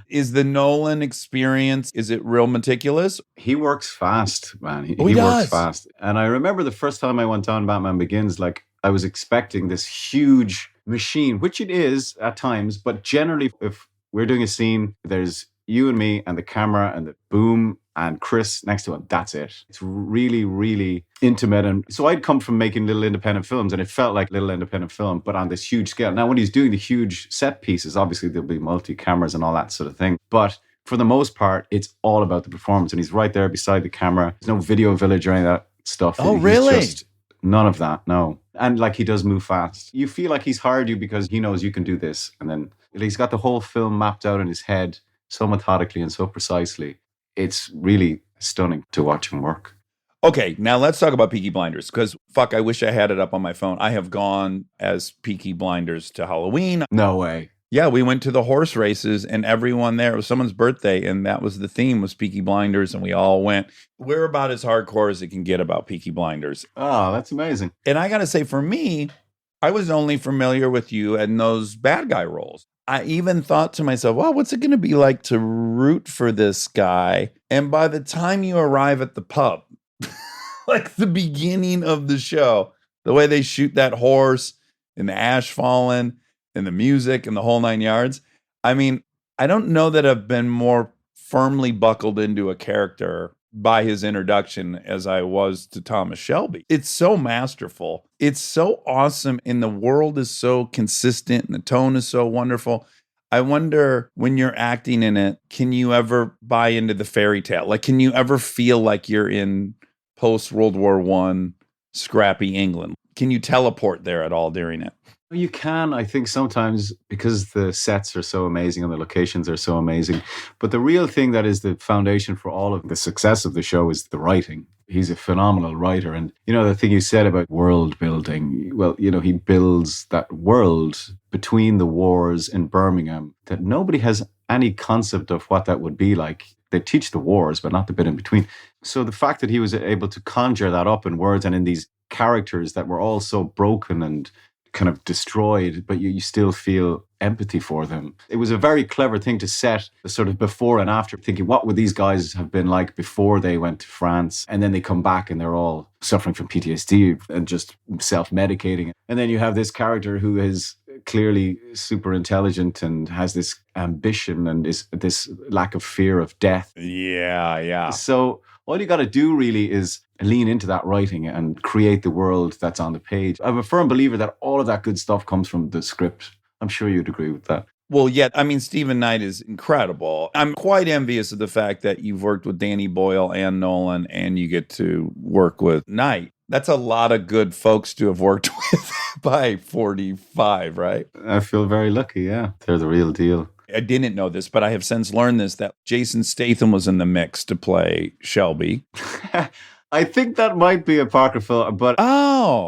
Is the Nolan experience, is it real meticulous? He works fast, man. He does. Works fast. And I remember the first time I went on Batman Begins, like I was expecting this huge machine, which it is at times, but generally if we're doing a scene, there's you and me and the camera and the boom and Chris next to him. That's it. It's really, really intimate. And so I'd come from making little independent films, and it felt like little independent film, but on this huge scale. Now, when he's doing the huge set pieces, obviously there'll be multi-cameras and all that sort of thing. But for the most part, it's all about the performance. And he's right there beside the camera. There's no video village or any of that stuff. Oh, really? Just none of that, no. And like he does move fast. You feel like he's hired you because he knows you can do this. And then he's got the whole film mapped out in his head so methodically and so precisely. It's really stunning to watch him work. Okay, now let's talk about Peaky Blinders, because fuck, I wish I had it up on my phone. I have gone as Peaky Blinders to Halloween. No way. Yeah, we went to the horse races and everyone there, it was someone's birthday and that was the theme was Peaky Blinders and we all went. We're about as hardcore as it can get about Peaky Blinders. Oh, that's amazing. And I got to say, for me, I was only familiar with you in those bad guy roles. I even thought to myself, well, what's it going to be like to root for this guy? And by the time you arrive at the pub, like the beginning of the show, the way they shoot that horse and the ash falling and the music and the whole 9 yards. I mean, I don't know that I've been more firmly buckled into a character by his introduction as I was to Thomas Shelby. It's so masterful. It's so awesome. And the world is so consistent and the tone is so wonderful. I wonder when you're acting in it, can you ever buy into the fairy tale? Like, can you ever feel like you're in post-World War I scrappy England? Can you teleport there at all during it? You can, I think sometimes because the sets are so amazing and the locations are so amazing. But the real thing that is the foundation for all of the success of the show is the writing. He's a phenomenal writer. And, the thing you said about world building, well, he builds that world between the wars in Birmingham that nobody has any concept of what that would be like. They teach the wars, but not the bit in between. So the fact that he was able to conjure that up in words and in these characters that were all so broken and kind of destroyed, but you still feel empathy for them. It was a very clever thing to set the sort of before and after, thinking what would these guys have been like before they went to France, and then they come back and they're all suffering from PTSD and just self-medicating. And then you have this character who is clearly super intelligent and has this ambition and is this lack of fear of death. Yeah. So all you got to do really is lean into that writing and create the world that's on the page. I'm a firm believer that all of that good stuff comes from the script. I'm sure you'd agree with that. Well, yeah, I mean, Stephen Knight is incredible. I'm quite envious of the fact that you've worked with Danny Boyle and Nolan and you get to work with Knight. That's a lot of good folks to have worked with by 45, right? I feel very lucky, yeah. They're the real deal. I didn't know this, but I have since learned this, that Jason Statham was in the mix to play Shelby. I think that might be apocryphal, but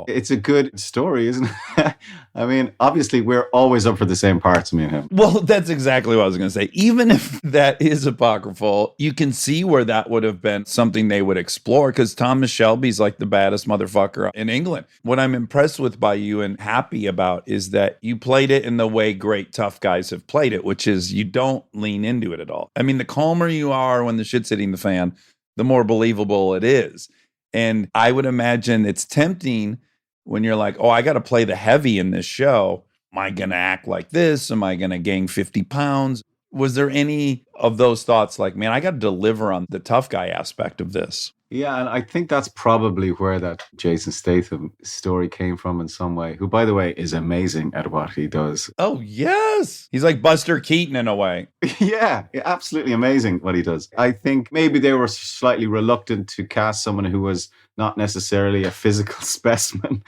it's a good story, isn't it? I mean, obviously, we're always up for the same parts, me and him. Well, that's exactly what I was going to say. Even if that is apocryphal, you can see where that would have been something they would explore, because Thomas Shelby's like the baddest motherfucker in England. What I'm impressed with by you and happy about is that you played it in the way great tough guys have played it, which is you don't lean into it at all. I mean, the calmer you are when the shit's hitting the fan, the more believable it is. And I would imagine it's tempting when you're like, oh, I got to play the heavy in this show. Am I going to act like this? Am I going to gain 50 pounds? Was there any of those thoughts like, man, I got to deliver on the tough guy aspect of this? Yeah, and I think that's probably where that Jason Statham story came from in some way, who, by the way, is amazing at what he does. Oh, yes. He's like Buster Keaton in a way. Yeah, absolutely amazing what he does. I think maybe they were slightly reluctant to cast someone who was not necessarily a physical specimen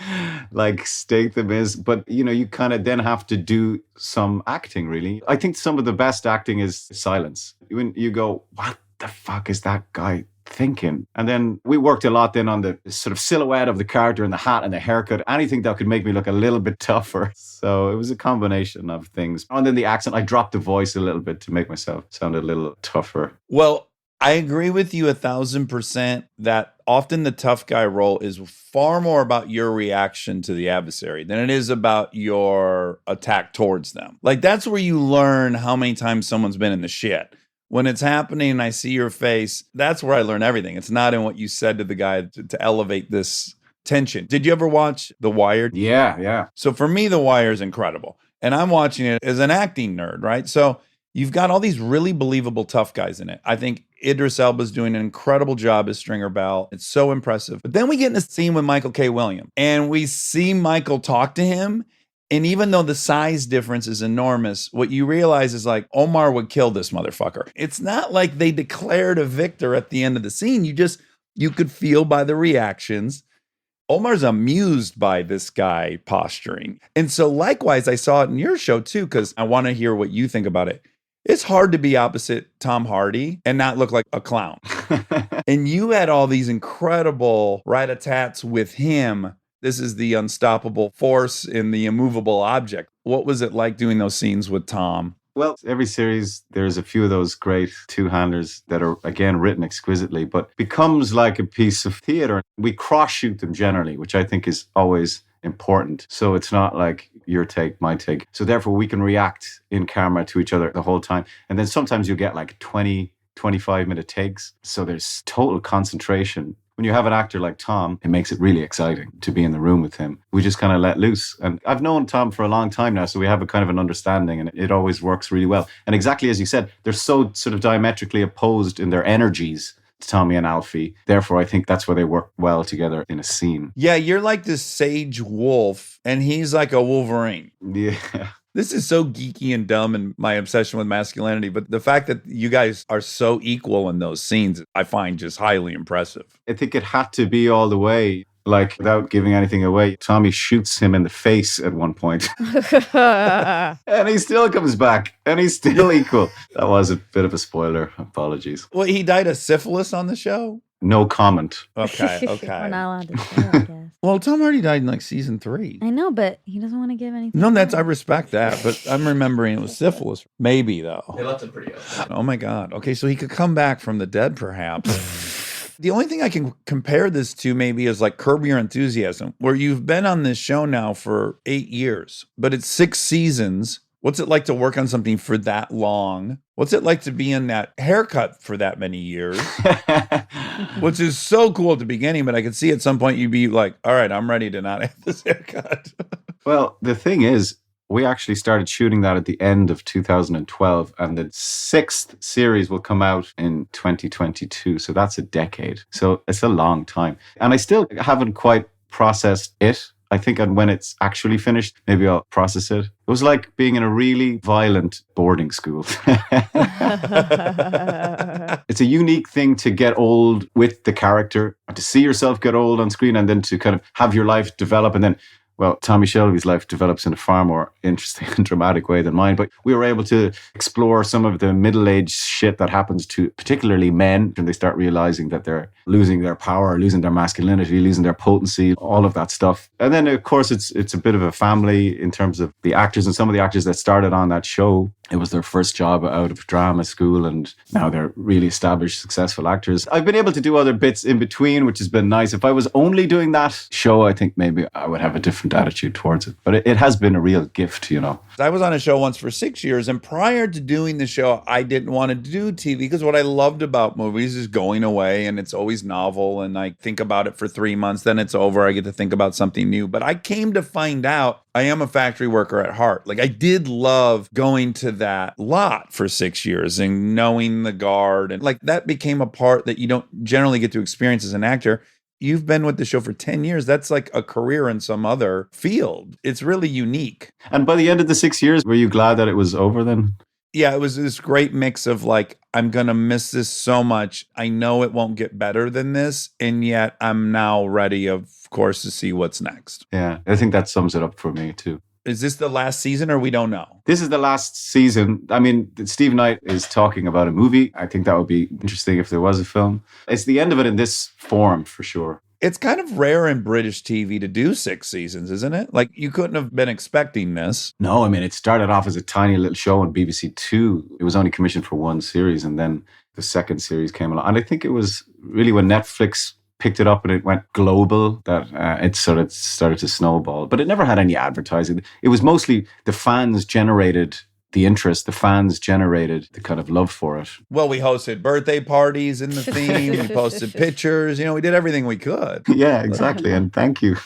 like Statham is, but, you kind of then have to do some acting, really. I think some of the best acting is silence. When you go, what the fuck is that guy thinking? And then we worked a lot then on the sort of silhouette of the character and the hat and the haircut, anything that could make me look a little bit tougher. So it was a combination of things. And then the accent, I dropped the voice a little bit to make myself sound a little tougher. Well, I agree with you 1,000% that often the tough guy role is far more about your reaction to the adversary than it is about your attack towards them. Like, that's where you learn how many times someone's been in the shit. When it's happening and I see your face, that's where I learn everything. It's not in what you said to the guy to elevate this tension. Did you ever watch The Wire? Yeah. So for me, The Wire is incredible. And I'm watching it as an acting nerd, right? So you've got all these really believable tough guys in it. I think Idris Elba's doing an incredible job as Stringer Bell. It's so impressive. But then we get in a scene with Michael K. Williams, and we see Michael talk to him. And even though the size difference is enormous, what you realize is like, Omar would kill this motherfucker. It's not like they declared a victor at the end of the scene. You could feel by the reactions. Omar's amused by this guy posturing. And so likewise, I saw it in your show too, because I want to hear what you think about it. It's hard to be opposite Tom Hardy and not look like a clown. And you had all these incredible rat-a-tats with him. This is the unstoppable force in the immovable object. What was it like doing those scenes with Tom? Well, every series, there's a few of those great two-handers that are, again, written exquisitely, but becomes like a piece of theater. We cross-shoot them generally, which I think is always important. So it's not like your take, my take. So therefore, we can react in camera to each other the whole time. And then sometimes you get like 20, 25-minute takes. So there's total concentration. When you have an actor like Tom, it makes it really exciting to be in the room with him. We just kind of let loose. And I've known Tom for a long time now, so we have a kind of an understanding, and it always works really well. And exactly as you said, they're so sort of diametrically opposed in their energies, Tommy and Alfie. Therefore, I think that's why they work well together in a scene. Yeah, you're like this sage wolf, and he's like a Wolverine. Yeah. This is so geeky and dumb and my obsession with masculinity, but the fact that you guys are so equal in those scenes, I find just highly impressive. I think it had to be all the way, like without giving anything away. Tommy shoots him in the face at one point. And he still comes back and he's still equal. That was a bit of a spoiler. Apologies. Well, he died of syphilis on the show? No comment. Okay. We're not allowed to say, I guess. Well, Tom already died in like season 3. I know, but he doesn't want to give anything. No, I respect that, but I'm remembering it was syphilis. Maybe, though. They left him pretty open. Oh my God. Okay, so he could come back from the dead, perhaps. The only thing I can compare this to maybe is like Curb Your Enthusiasm, where you've been on this show now for 8 years, but it's 6 seasons. What's it like to work on something for that long? What's it like to be in that haircut for that many years? Which is so cool at the beginning, but I could see at some point you'd be like, all right, I'm ready to not have this haircut. Well, the thing is, we actually started shooting that at the end of 2012, and the 6th series will come out in 2022. So that's a decade. So it's a long time. And I still haven't quite processed it. I think when it's actually finished, maybe I'll process it. It was like being in a really violent boarding school. It's a unique thing to get old with the character, to see yourself get old on screen, and then to kind of have your life develop. And then, well, Tommy Shelby's life develops in a far more interesting and dramatic way than mine. But we were able to explore some of the middle-aged shit that happens to particularly men when they start realizing that they're losing their power, losing their masculinity, losing their potency, all of that stuff. And then, of course, it's a bit of a family in terms of the actors, and some of the actors that started on that show. It was their first job out of drama school, and now they're really established, successful actors. I've been able to do other bits in between, which has been nice. If I was only doing that show, I think maybe I would have a different attitude towards it. But it has been a real gift, you know. I was on a show once for 6 years, and prior to doing the show, I didn't want to do TV because what I loved about movies is going away, and it's always novel, and I think about it for 3 months, then it's over. I get to think about something new. But I came to find out I am a factory worker at heart. Like, I did love going to that lot for 6 years and knowing the guard, and like that became a part that you don't generally get to experience as an actor. You've been with the show for 10 years. That's like a career in some other field. It's really unique. And by the end of the 6 years, were you glad that it was over then? Yeah, it was this great mix of like, I'm going to miss this so much. I know it won't get better than this. And yet I'm now ready, of course, to see what's next. Yeah, I think that sums it up for me too. Is this the last season or we don't know? This is the last season. I mean, Steve Knight is talking about a movie. I think that would be interesting if there was a film. It's the end of it in this form for sure. It's kind of rare in British TV to do 6 seasons, isn't it? Like, you couldn't have been expecting this. No, I mean, it started off as a tiny little show on BBC Two. It was only commissioned for 1 series, and then the second series came along. And I think it was really when Netflix picked it up and it went global that it sort of started to snowball. But it never had any advertising. It was mostly the fans generated the interest, the fans generated the kind of love for it. Well, we hosted birthday parties in the theme. We posted pictures. You know, we did everything we could. Yeah, exactly. And thank you.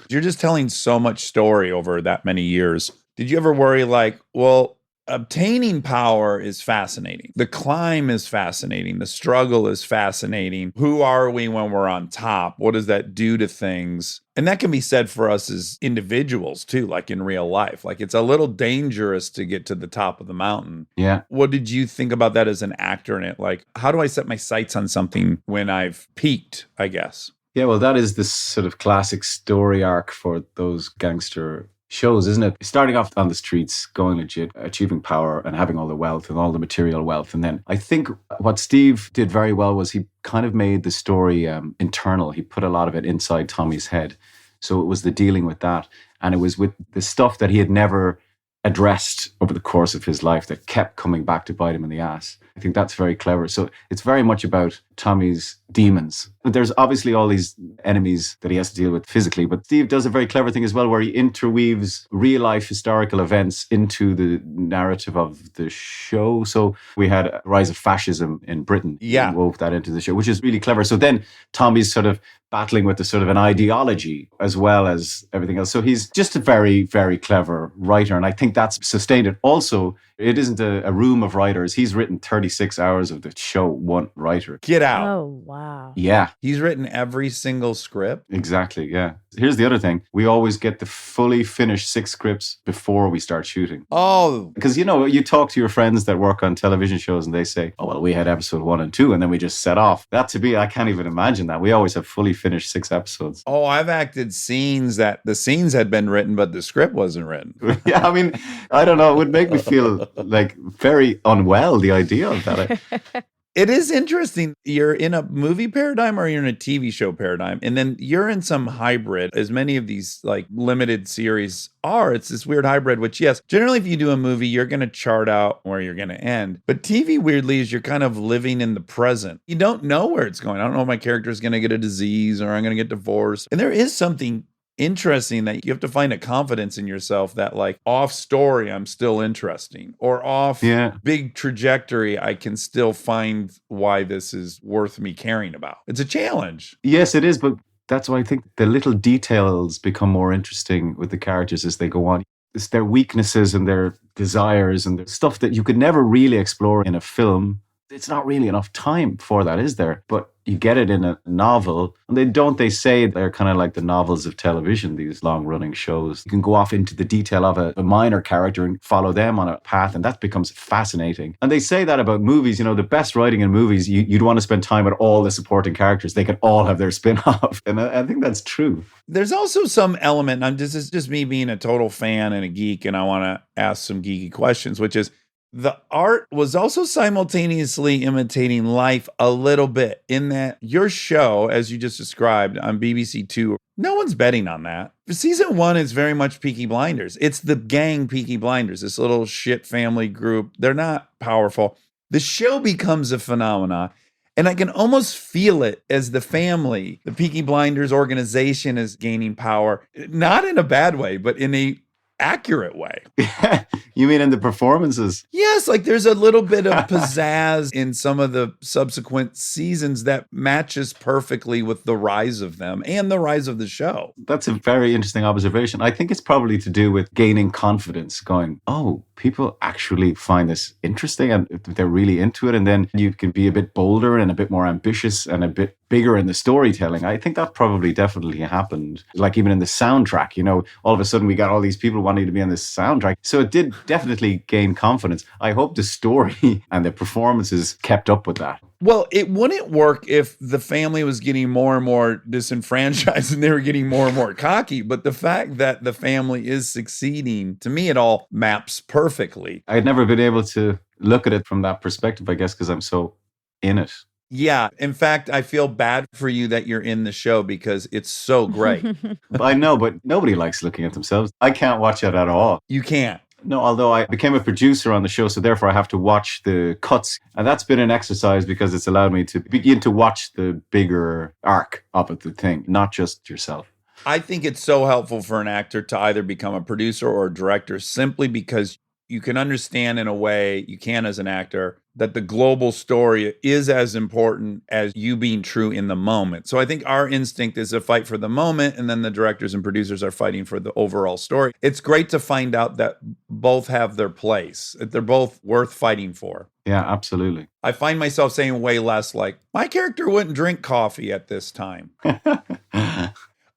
You're just telling so much story over that many years. Did you ever worry like, well, obtaining power is fascinating. The climb is fascinating. The struggle is fascinating. Who are we when we're on top? What does that do to things? And that can be said for us as individuals too, like in real life. Like, it's a little dangerous to get to the top of the mountain. Yeah. What did you think about that as an actor in it? Like, how do I set my sights on something when I've peaked, I guess? Yeah, well, that is this sort of classic story arc for those gangster shows, isn't it? Starting off on the streets, going legit, achieving power and having all the wealth and all the material wealth. And then I think what Steve did very well was he kind of made the story internal. He put a lot of it inside Tommy's head. So it was the dealing with that. And it was with the stuff that he had never addressed over the course of his life that kept coming back to bite him in the ass. I think that's very clever. So it's very much about Tommy's demons. There's obviously all these enemies that he has to deal with physically, but Steve does a very clever thing as well where he interweaves real life historical events into the narrative of the show. So we had a rise of fascism in Britain. Yeah. He wove that into the show, which is really clever. So then Tommy's sort of battling with the sort of an ideology as well as everything else. So he's just a very, very clever writer. And I think that's sustained it. Also, it isn't a room of writers. He's written 36 hours of the show, one writer. Get out. Oh, wow. Yeah, He's written every single script. exactly. Yeah. Here's the other thing. We always get the fully finished 6 scripts before we start shooting. Oh, Because, you know, you talk to your friends that work on television shows and they say, oh, well, we had episode 1 and 2 and then we just set off. That to me, I can't even imagine that. We always have fully finished 6 episodes. oh, I've acted scenes that the scenes had been written, but the script wasn't written. Yeah, I mean, I don't know. It would make me feel like very unwell, the idea of that. It is interesting. You're in a movie paradigm or you're in a TV show paradigm, and then you're in some hybrid, as many of these like limited series are. It's this weird hybrid, which, yes, generally if you do a movie, you're going to chart out where you're going to end. But TV, weirdly, is you're kind of living in the present. You don't know where it's going. I don't know if my character is going to get a disease or I'm going to get divorced. And there is something interesting that you have to find a confidence in yourself that like off story I'm still interesting, or off big trajectory I can still find why this is worth me caring about. It's a challenge. Yes, it is, but that's why I think the little details become more interesting with the characters as they go on. It's their weaknesses and their desires and the stuff that you could never really explore in a film. It's not really enough time for that, is there? But you get it in a novel. And they say they're kind of like the novels of television, these long-running shows. You can go off into the detail of a minor character and follow them on a path, and that becomes fascinating. And they say that about movies. You know, the best writing in movies, you'd want to spend time with all the supporting characters. They can all have their spin-off. And I think that's true. There's also some element, and this is just me being a total fan and a geek, and I want to ask some geeky questions, which is, the art was also simultaneously imitating life a little bit, in that your show, as you just described on BBC Two, no one's betting on that. Season 1 is very much Peaky Blinders. It's the gang Peaky Blinders, this little shit family group. They're not powerful. The show becomes a phenomenon. And I can almost feel it as the family, the Peaky Blinders organization is gaining power, not in a bad way, but in a accurate way. You mean in the performances? Yes, like there's a little bit of pizzazz in some of the subsequent seasons that matches perfectly with the rise of them and the rise of the show. That's a very interesting observation. I think it's probably to do with gaining confidence, going, oh, people actually find this interesting and they're really into it. And then you can be a bit bolder and a bit more ambitious and a bit bigger in the storytelling. I think that probably definitely happened. Like even in the soundtrack, you know, all of a sudden we got all these people wanting to be on this soundtrack. So it did definitely gain confidence. I hope the story and the performances kept up with that. Well, it wouldn't work if the family was getting more and more disenfranchised and they were getting more and more cocky. But the fact that the family is succeeding, to me, it all maps perfectly. I had never been able to look at it from that perspective, I guess, because I'm so in it. Yeah. In fact, I feel bad for you that you're in the show because it's so great. I know, but nobody likes looking at themselves. I can't watch it at all. You can't. No, although I became a producer on the show, so therefore I have to watch the cuts. And that's been an exercise because it's allowed me to begin to watch the bigger arc of it, the thing, not just yourself. I think it's so helpful for an actor to either become a producer or a director, simply because you can understand in a way you can as an actor that the global story is as important as you being true in the moment. So I think our instinct is to fight for the moment, and then the directors and producers are fighting for the overall story. It's great to find out that both have their place, that they're both worth fighting for. Yeah, absolutely. I find myself saying way less like, my character wouldn't drink coffee at this time.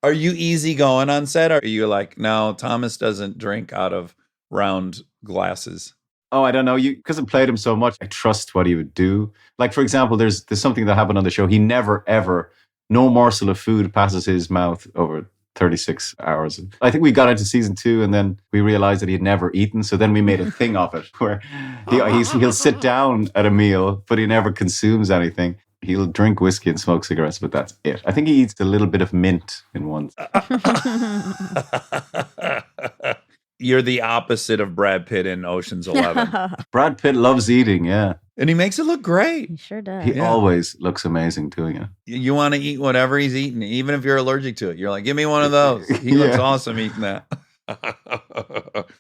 Are you easygoing on set? Or are you like, no, Thomas doesn't drink out of round glasses? Oh, I don't know. Because I played him so much, I trust what he would do. Like, for example, there's something that happened on the show. He never, ever, no morsel of food passes his mouth over 36 hours. I think we got into season 2 and then we realized that he had never eaten. So then we made a thing of it where he'll sit down at a meal, but he never consumes anything. He'll drink whiskey and smoke cigarettes, but that's it. I think he eats a little bit of mint in one. You're the opposite of Brad Pitt in Ocean's 11. Brad Pitt loves eating, yeah. And he makes it look great. He sure does. He always looks amazing doing it. You want to eat whatever he's eating, even if you're allergic to it. You're like, give me one of those. He looks awesome eating that.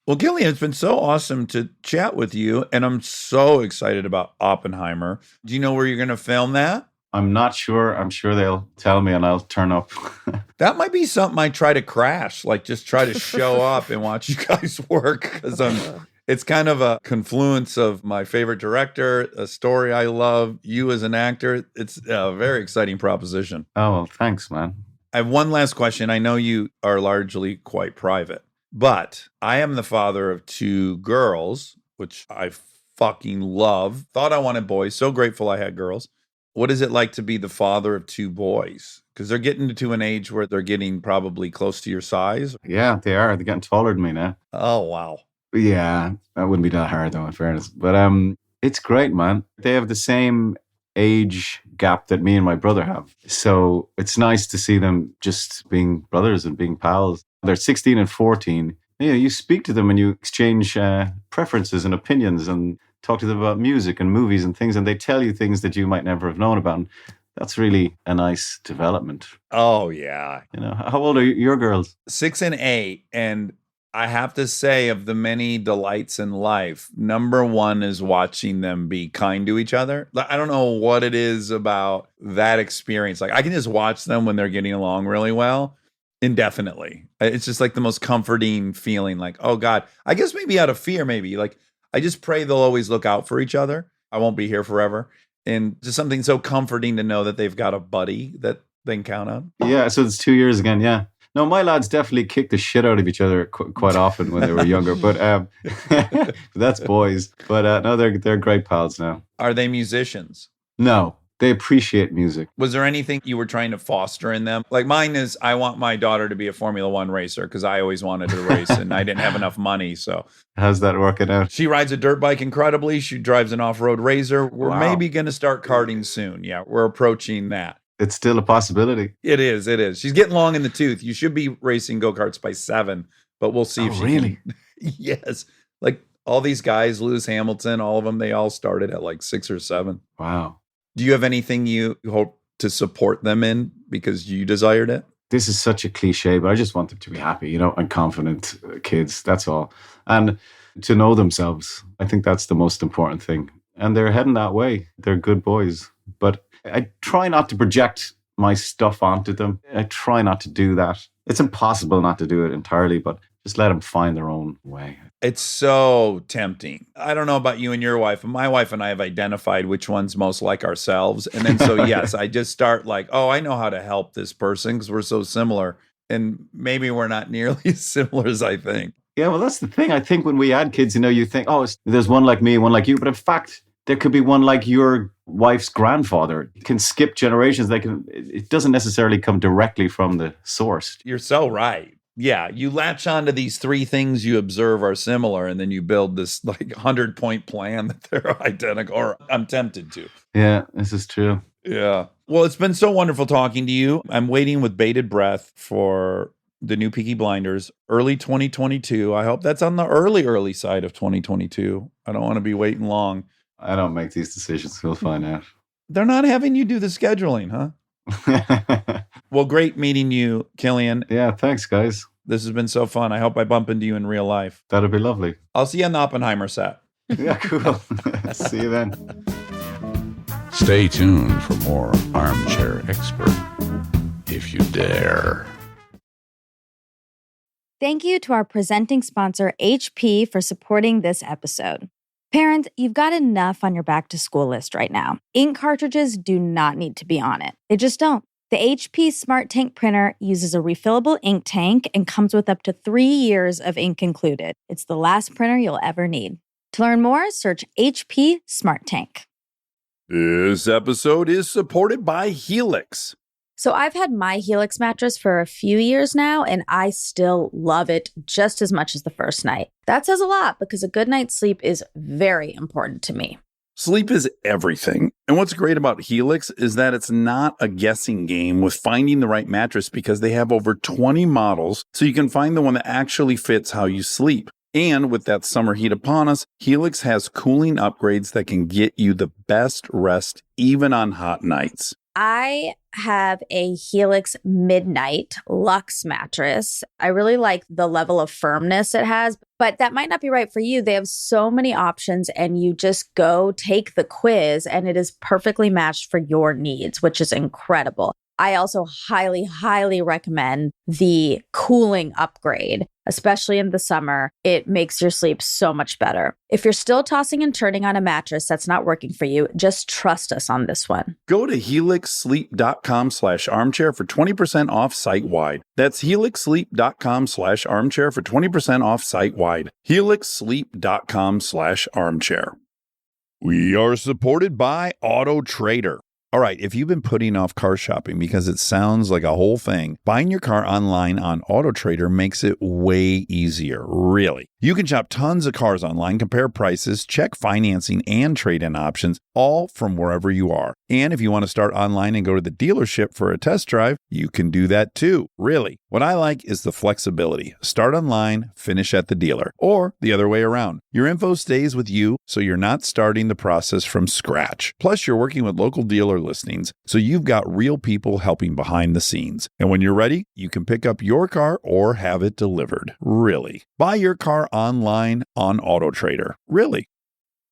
Well, Cillian, it's been so awesome to chat with you, and I'm so excited about Oppenheimer. Do you know where you're going to film that? I'm not sure. I'm sure they'll tell me and I'll turn up. That might be something I try to crash, like just try to show up and watch you guys work, because it's kind of a confluence of my favorite director, a story I love, you as an actor. It's a very exciting proposition. Oh, well, thanks, man. I have one last question. I know you are largely quite private, but I am the father of 2 girls, which I fucking love. Thought I wanted boys. So grateful I had girls. What is it like to be the father of 2 boys? Because they're getting to an age where they're getting probably close to your size. Yeah, they are. They're getting taller than me now. Oh, wow. Yeah, that wouldn't be that hard though, in fairness. But it's great, man. They have the same age gap that me and my brother have. So it's nice to see them just being brothers and being pals. They're 16 and 14. You speak to them and you exchange preferences and opinions and talk to them about music and movies and things, and they tell you things that you might never have known about. And that's really a nice development. Oh, yeah. How old are your girls? 6 and 8. And I have to say, of the many delights in life, number one is watching them be kind to each other. I don't know what it is about that experience. Like, I can just watch them when they're getting along really well indefinitely. It's just like the most comforting feeling. Like, oh God, I guess maybe out of fear, maybe like, I just pray they'll always look out for each other. I won't be here forever. And just something so comforting to know that they've got a buddy that they can count on. Yeah, so it's 2 years again, yeah. No, my lads definitely kicked the shit out of each other quite often when they were younger, but that's boys. But no, they're great pals now. Are they musicians? No, they appreciate music. Was there anything you were trying to foster in them? Like mine is, I want my daughter to be a Formula One racer because I always wanted to race and I didn't have enough money. So how's that working out? She rides a dirt bike incredibly. She drives an off-road razor. We're maybe going to start karting soon. Yeah, we're approaching that. It's still a possibility. It is. It is. She's getting long in the tooth. You should be racing go-karts by 7, but we'll see if she really can. Yes. Like all these guys, Lewis Hamilton, all of them, they all started at like 6 or 7. Wow. Do you have anything you hope to support them in because you desired it? This is such a cliche, but I just want them to be happy, and confident kids. That's all. And to know themselves. I think that's the most important thing. And they're heading that way. They're good boys. But I try not to project my stuff onto them. I try not to do that. It's impossible not to do it entirely, but just let them find their own way. It's so tempting. I don't know about you and your wife, but my wife and I have identified which one's most like ourselves. And then so, yes, I just start like, oh, I know how to help this person because we're so similar. And maybe we're not nearly as similar as I think. Yeah, well, that's the thing. I think when we had kids, you think, oh, there's one like me, one like you. But in fact, there could be one like your wife's grandfather. It can skip generations. It doesn't necessarily come directly from the source. You're so right. Yeah, you latch onto these 3 things you observe are similar, and then you build this like 100-point plan that they're identical, or I'm tempted to. Yeah, this is true. Yeah. Well, it's been so wonderful talking to you. I'm waiting with bated breath for the new Peaky Blinders, early 2022. I hope that's on the early side of 2022. I don't want to be waiting long. I don't make these decisions. We'll find out. They're not having you do the scheduling, huh? Well, great meeting you, Cillian. Yeah, thanks, guys. This has been so fun. I hope I bump into you in real life. That'd be lovely. I'll see you on the Oppenheimer set. Yeah, cool. See you then. Stay tuned for more Armchair Expert, if you dare. Thank you to our presenting sponsor, HP, for supporting this episode. Parents, you've got enough on your back-to-school list right now. Ink cartridges do not need to be on it. They just don't. The HP Smart Tank printer uses a refillable ink tank and comes with up to 3 years of ink included. It's the last printer you'll ever need. To learn more, search HP Smart Tank. This episode is supported by Helix. So I've had my Helix mattress for a few years now, and I still love it just as much as the first night. That says a lot because a good night's sleep is very important to me. Sleep is everything. And what's great about Helix is that it's not a guessing game with finding the right mattress because they have over 20 models, so you can find the one that actually fits how you sleep. And with that summer heat upon us, Helix has cooling upgrades that can get you the best rest even on hot nights. I have a Helix Midnight Luxe mattress. I really like the level of firmness it has, but that might not be right for you. They have so many options, and you just go take the quiz, and it is perfectly matched for your needs, which is incredible. I also highly, highly recommend the cooling upgrade, especially in the summer. It makes your sleep so much better. If you're still tossing and turning on a mattress that's not working for you, just trust us on this one. Go to helixsleep.com/armchair for 20% off site-wide. That's helixsleep.com/armchair for 20% off site-wide. helixsleep.com/armchair. We are supported by Auto Trader. All right, if you've been putting off car shopping because it sounds like a whole thing, buying your car online on Auto Trader makes it way easier, really. You can shop tons of cars online, compare prices, check financing and trade-in options, all from wherever you are. And if you want to start online and go to the dealership for a test drive, you can do that too, really. What I like is the flexibility. Start online, finish at the dealer, or the other way around. Your info stays with you, so you're not starting the process from scratch. Plus, you're working with local dealer listings, so you've got real people helping behind the scenes. And when you're ready, you can pick up your car or have it delivered. Really. Buy your car online on Auto Trader. Really.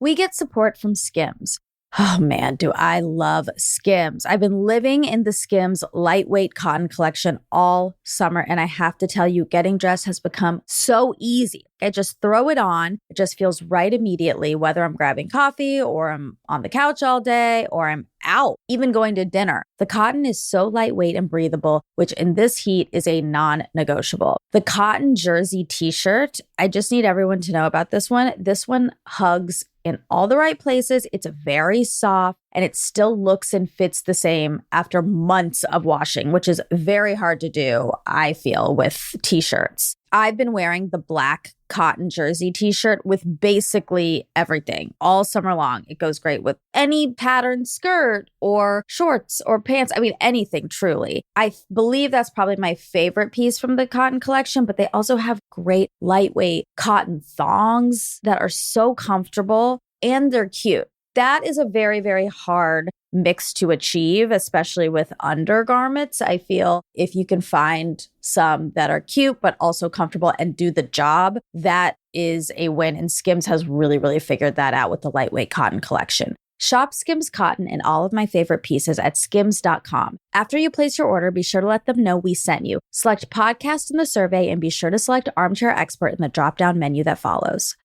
We get support from Skims. Oh man, do I love Skims. I've been living in the Skims lightweight cotton collection all summer, and I have to tell you, getting dressed has become so easy. I just throw it on. It just feels right immediately, whether I'm grabbing coffee or I'm on the couch all day or I'm out, even going to dinner. The cotton is so lightweight and breathable, which in this heat is a non-negotiable. The cotton jersey t-shirt, I just need everyone to know about this one. This one hugs in all the right places. It's very soft and it still looks and fits the same after months of washing, which is very hard to do, I feel, with t-shirts. I've been wearing the black cotton jersey t-shirt with basically everything all summer long. It goes great with any patterned skirt or shorts or pants. I mean, anything, truly. I believe that's probably my favorite piece from the cotton collection, but they also have great lightweight cotton thongs that are so comfortable and they're cute. That is a very, very hard mix to achieve, especially with undergarments. I feel if you can find some that are cute, but also comfortable and do the job, that is a win. And Skims has really, really figured that out with the lightweight cotton collection. Shop Skims Cotton and all of my favorite pieces at skims.com. After you place your order, be sure to let them know we sent you. Select podcast in the survey and be sure to select Armchair Expert in the drop-down menu that follows.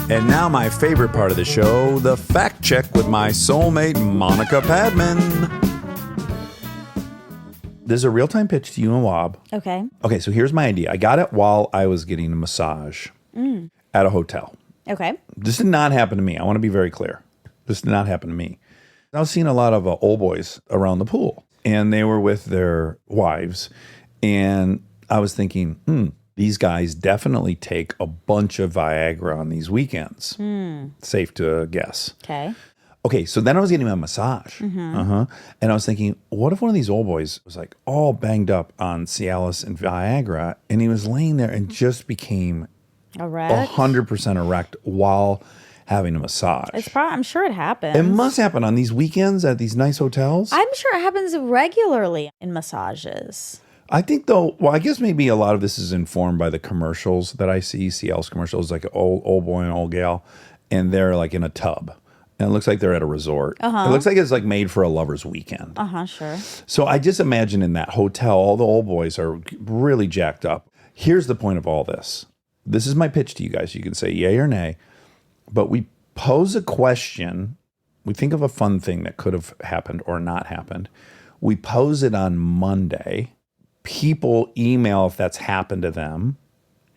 And now my favorite part of the show, the fact check with my soulmate, Monica Padman. This is a real-time pitch to you and Wab. Okay. Okay, so here's my idea. I got it while I was getting a massage at a hotel. Okay. This did not happen to me. I want to be very clear. This did not happen to me. I was seeing a lot of old boys around the pool, and they were with their wives, and I was thinking, these guys definitely take a bunch of Viagra on these weekends. Safe to guess. Okay, so then I was getting my massage. And I was thinking, what if one of these old boys was like all banged up on Cialis and Viagra, and he was laying there and just became Erect? 100% erect while having a massage? I'm sure it happens. It must happen on these weekends at these nice hotels. I'm sure it happens regularly in massages. I think, though, well, I guess maybe a lot of this is informed by the commercials that I see, Cialis commercials, like an old boy and old gal, and they're like in a tub. And it looks like they're at a resort. It looks like it's like made for a lover's weekend. Sure. So I just imagine in that hotel, all the old boys are really jacked up. Here's the point of all this. This is my pitch to you guys. You can say yay or nay. But we pose a question. We think of a fun thing that could have happened or not happened. We pose it on Monday. People email if that's happened to them.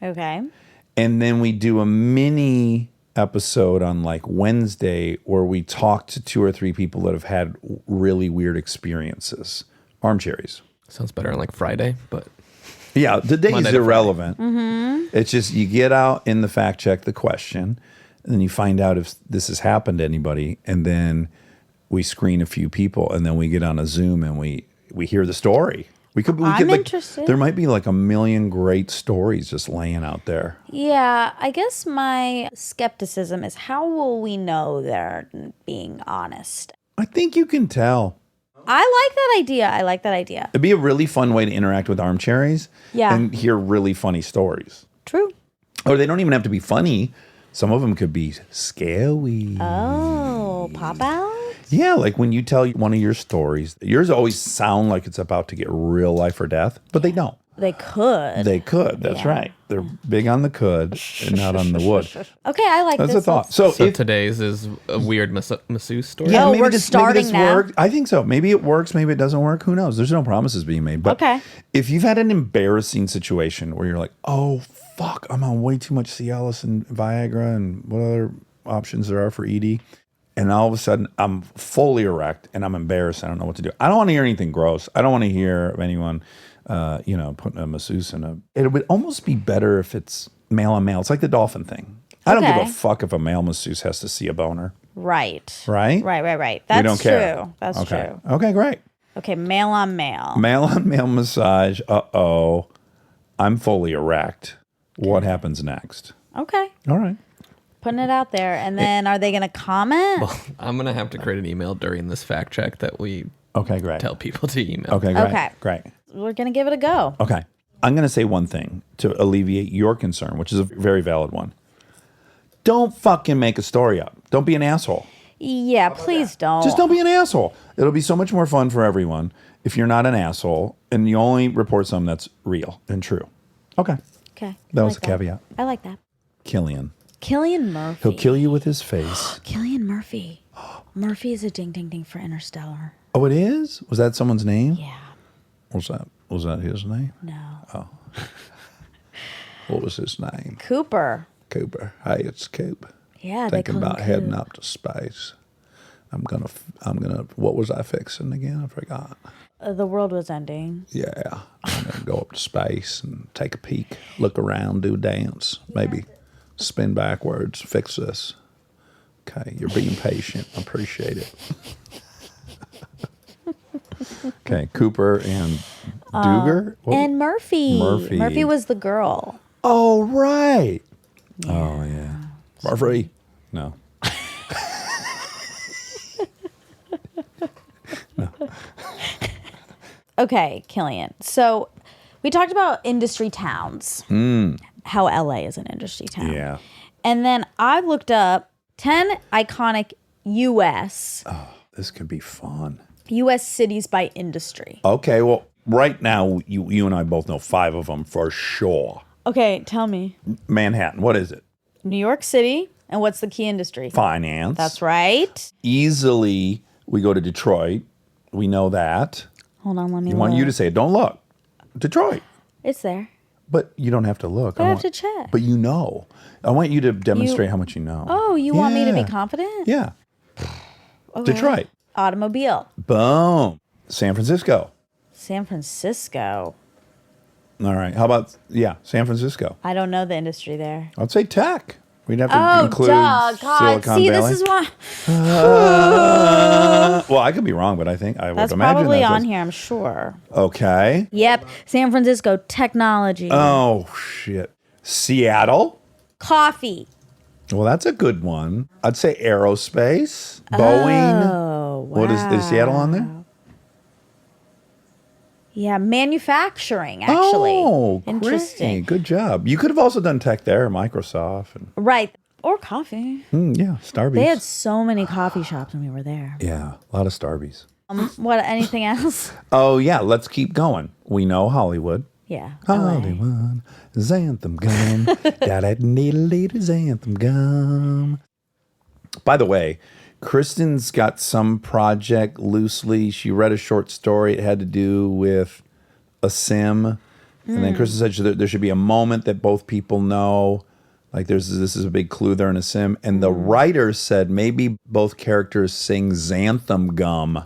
Okay. And then we do a mini episode on like Wednesday where we talk to 2 or 3 people that have had really weird experiences. Armcharies. Sounds better on like Friday, but... Yeah, the day Monday is to irrelevant. It's just you get out in the fact check the question, and then you find out if this has happened to anybody, and then we screen a few people, and then we get on a Zoom and we hear the story. I'm interested. There might be like a million great stories just laying out there. Yeah, I guess my skepticism is how will we know they're being honest? I think you can tell. I like that idea. It'd be a really fun way to interact with armcharies and hear really funny stories. True. Or they don't even have to be funny. Some of them could be scary. Oh, pop out? Yeah, like when you tell one of your stories, yours always sound like it's about to get real life or death, but they don't. They could. They could. That's right. They're big on the could and not on the would. Okay, I like That's this. a thought. So today's is a weird masseuse story. Yeah, Oh, maybe we're this starting now? works. I think so. Maybe it works. Maybe it doesn't work. Who knows? There's no promises being made. But Okay. if you've had an embarrassing situation where you're like, oh, fuck, I'm on way too much Cialis and Viagra and what other options there are for ED, and all of a sudden I'm fully erect and I'm embarrassed. I don't know what to do. I don't want to hear anything gross. I don't want to hear of anyone, putting a masseuse in a. It would almost be better if it's male on male. It's like the dolphin thing. I don't give a fuck if a male masseuse has to see a boner. Right. Right? Right. That's We don't care. true. That's Okay. true. Okay, great. Okay, male on male. Male on male massage. Uh-oh. I'm fully erect. What happens next? Okay. All right. Putting it out there. And then are they going to comment? Well, I'm gonna have to create an email during this fact check that we Okay, great. tell people to email. Okay, great. Okay. Great. We're going to give it a go. Okay. I'm going to say one thing to alleviate your concern, which is a very valid one. Don't fucking make a story up. Don't be an asshole. Yeah, please don't. Just don't be an asshole. It'll be so much more fun for everyone if you're not an asshole and you only report something that's real and true. Okay. Okay. That I was like a caveat. I like that. Cillian. Cillian Murphy. He'll kill you with his face. Cillian Murphy. Murphy is a ding ding ding for Interstellar. Oh, it is? Was that someone's name? Yeah. Was that his name? No. What was his name? Cooper. Cooper. Hey, it's Coop. Yeah, they Thinking call him about heading Coop. up to space. I'm gonna. What was I fixing again? I forgot. The world was ending. Yeah, I'm gonna go up to space and take a peek, look around, do a dance, maybe spin backwards, fix this. Okay, you're being patient. I appreciate it. Okay, Cooper and Duger And Murphy. Murphy. Murphy was the girl. Oh right. Yeah. Oh yeah. Murphy. No. Okay, Cillian. So we talked about industry towns. How LA is an industry town. Yeah. And then I looked up 10 iconic US This could be fun. US cities by industry. Okay, well, right now you and I both know 5 of them for sure. Okay, tell me. Manhattan, what is it? New York City. And what's the key industry? Finance. That's right. Easily, we go to Detroit. We know that. Hold on, let me I want look. you to say it. Don't look. Detroit. It's there. But you don't have to look. But I have to check. But you know. I want you to demonstrate how much you know. Oh, you want me to be Yeah. confident? Yeah. Okay. Detroit. Automobile. Boom. San Francisco. San Francisco. All right. How about, San Francisco. I don't know the industry there. I'd say tech. We'd have to Oh, include duh. God. Silicon See, Valley. this is why. Well, I could be wrong, but I think I would That's imagine probably that's on here, I'm sure. Okay. Yep. San Francisco, technology. Oh, shit. Seattle. Coffee. Well, that's a good one. I'd say aerospace. Boeing. Oh, wow. What is Seattle on there? Yeah, manufacturing, actually. Oh, interesting. Great. Good job. You could have also done tech there, Microsoft. And, Right. Or coffee. Starbucks. They had so many coffee shops when we were there. Yeah, a lot of Starbucks. What, anything else? Oh, yeah, let's keep going. We know Hollywood. Yeah. LA. Hollywood, xanthan gum. Xanthan gum. By the way, Kristen's got some project loosely. She read a short story. It had to do with a sim. And then Kristen said there should be a moment that both people know. Like this is a big clue there in a sim. And the writer said maybe both characters sing xanthan gum.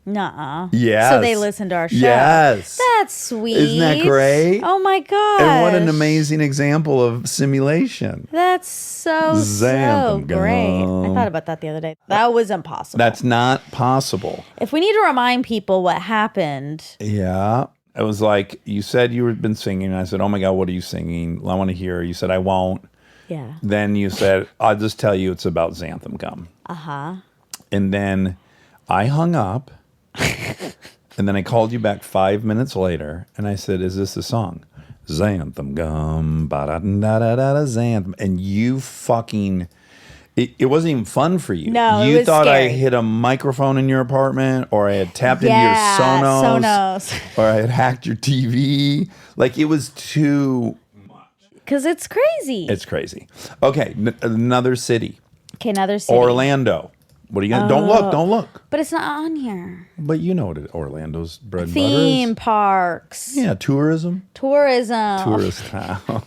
Nuh-uh. Yes. So they listen to our show. Yes. That's sweet. Isn't that great? Oh my god. And what an amazing example of simulation. That's so Xanthan great. I gum. thought about that the other day. That was impossible. That's not possible. If we need to remind people what happened. Yeah. It was like, you said you had been singing. And I said, oh my God, what are you singing? I want to hear. You said, I won't. Yeah. Then you said, I'll just tell you it's about xanthan gum. Uh-huh. And then I hung up. And then I called you back 5 minutes later. And I said, is this the song? Xanthan gum, ba-da-da-da-da-da, xanthan. And you fucking... It wasn't even fun for you. No, you it was thought scary. I hit a microphone in your apartment, or I had tapped into your Sonos, or I had hacked your TV. Like, it was too much. Because it's crazy. It's crazy. Okay, another city. Okay, another city. Orlando. What are you gonna? Don't look. But it's not on here. But you know what Orlando's bread and butter Theme is. parks. Yeah, tourism. Tourism. Tourist town.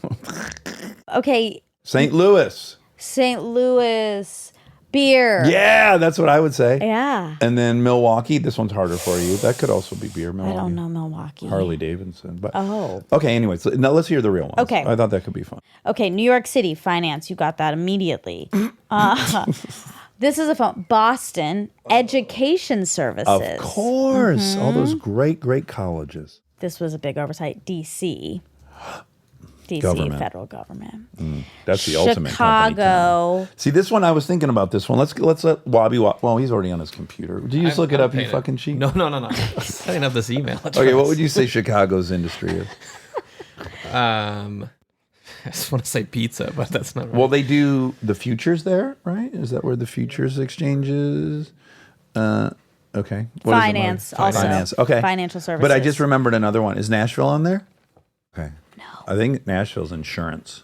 Okay. St. Louis. St. Louis. Beer. Yeah, that's what I would say. Yeah. And then Milwaukee. This one's harder for you. That could also be beer. I Milwaukee. don't know Milwaukee. Harley Davidson. But Oh. okay. Anyways, now let's hear the real ones. Okay. I thought that could be fun. Okay, New York City, finance. You got that immediately. This is a phone. Boston, education services. Of course, all those great colleges. This was a big oversight. DC. DC, Government. federal government. That's the ultimate company. Chicago. See, this one I was thinking about. This one. Let's let Wobby. Well, he's already on his computer. Did you just look it up? You fucking cheat. No. Setting up this email. Okay, what would you say Chicago's industry is? I just want to say pizza, but that's not right. Well, they do the futures there, right? Is that where the futures exchange is? Okay. What is it, Finance, Marty? also. Finance. Okay. Financial services. But I just remembered another one. Is Nashville on there? Okay. No. I think Nashville's insurance.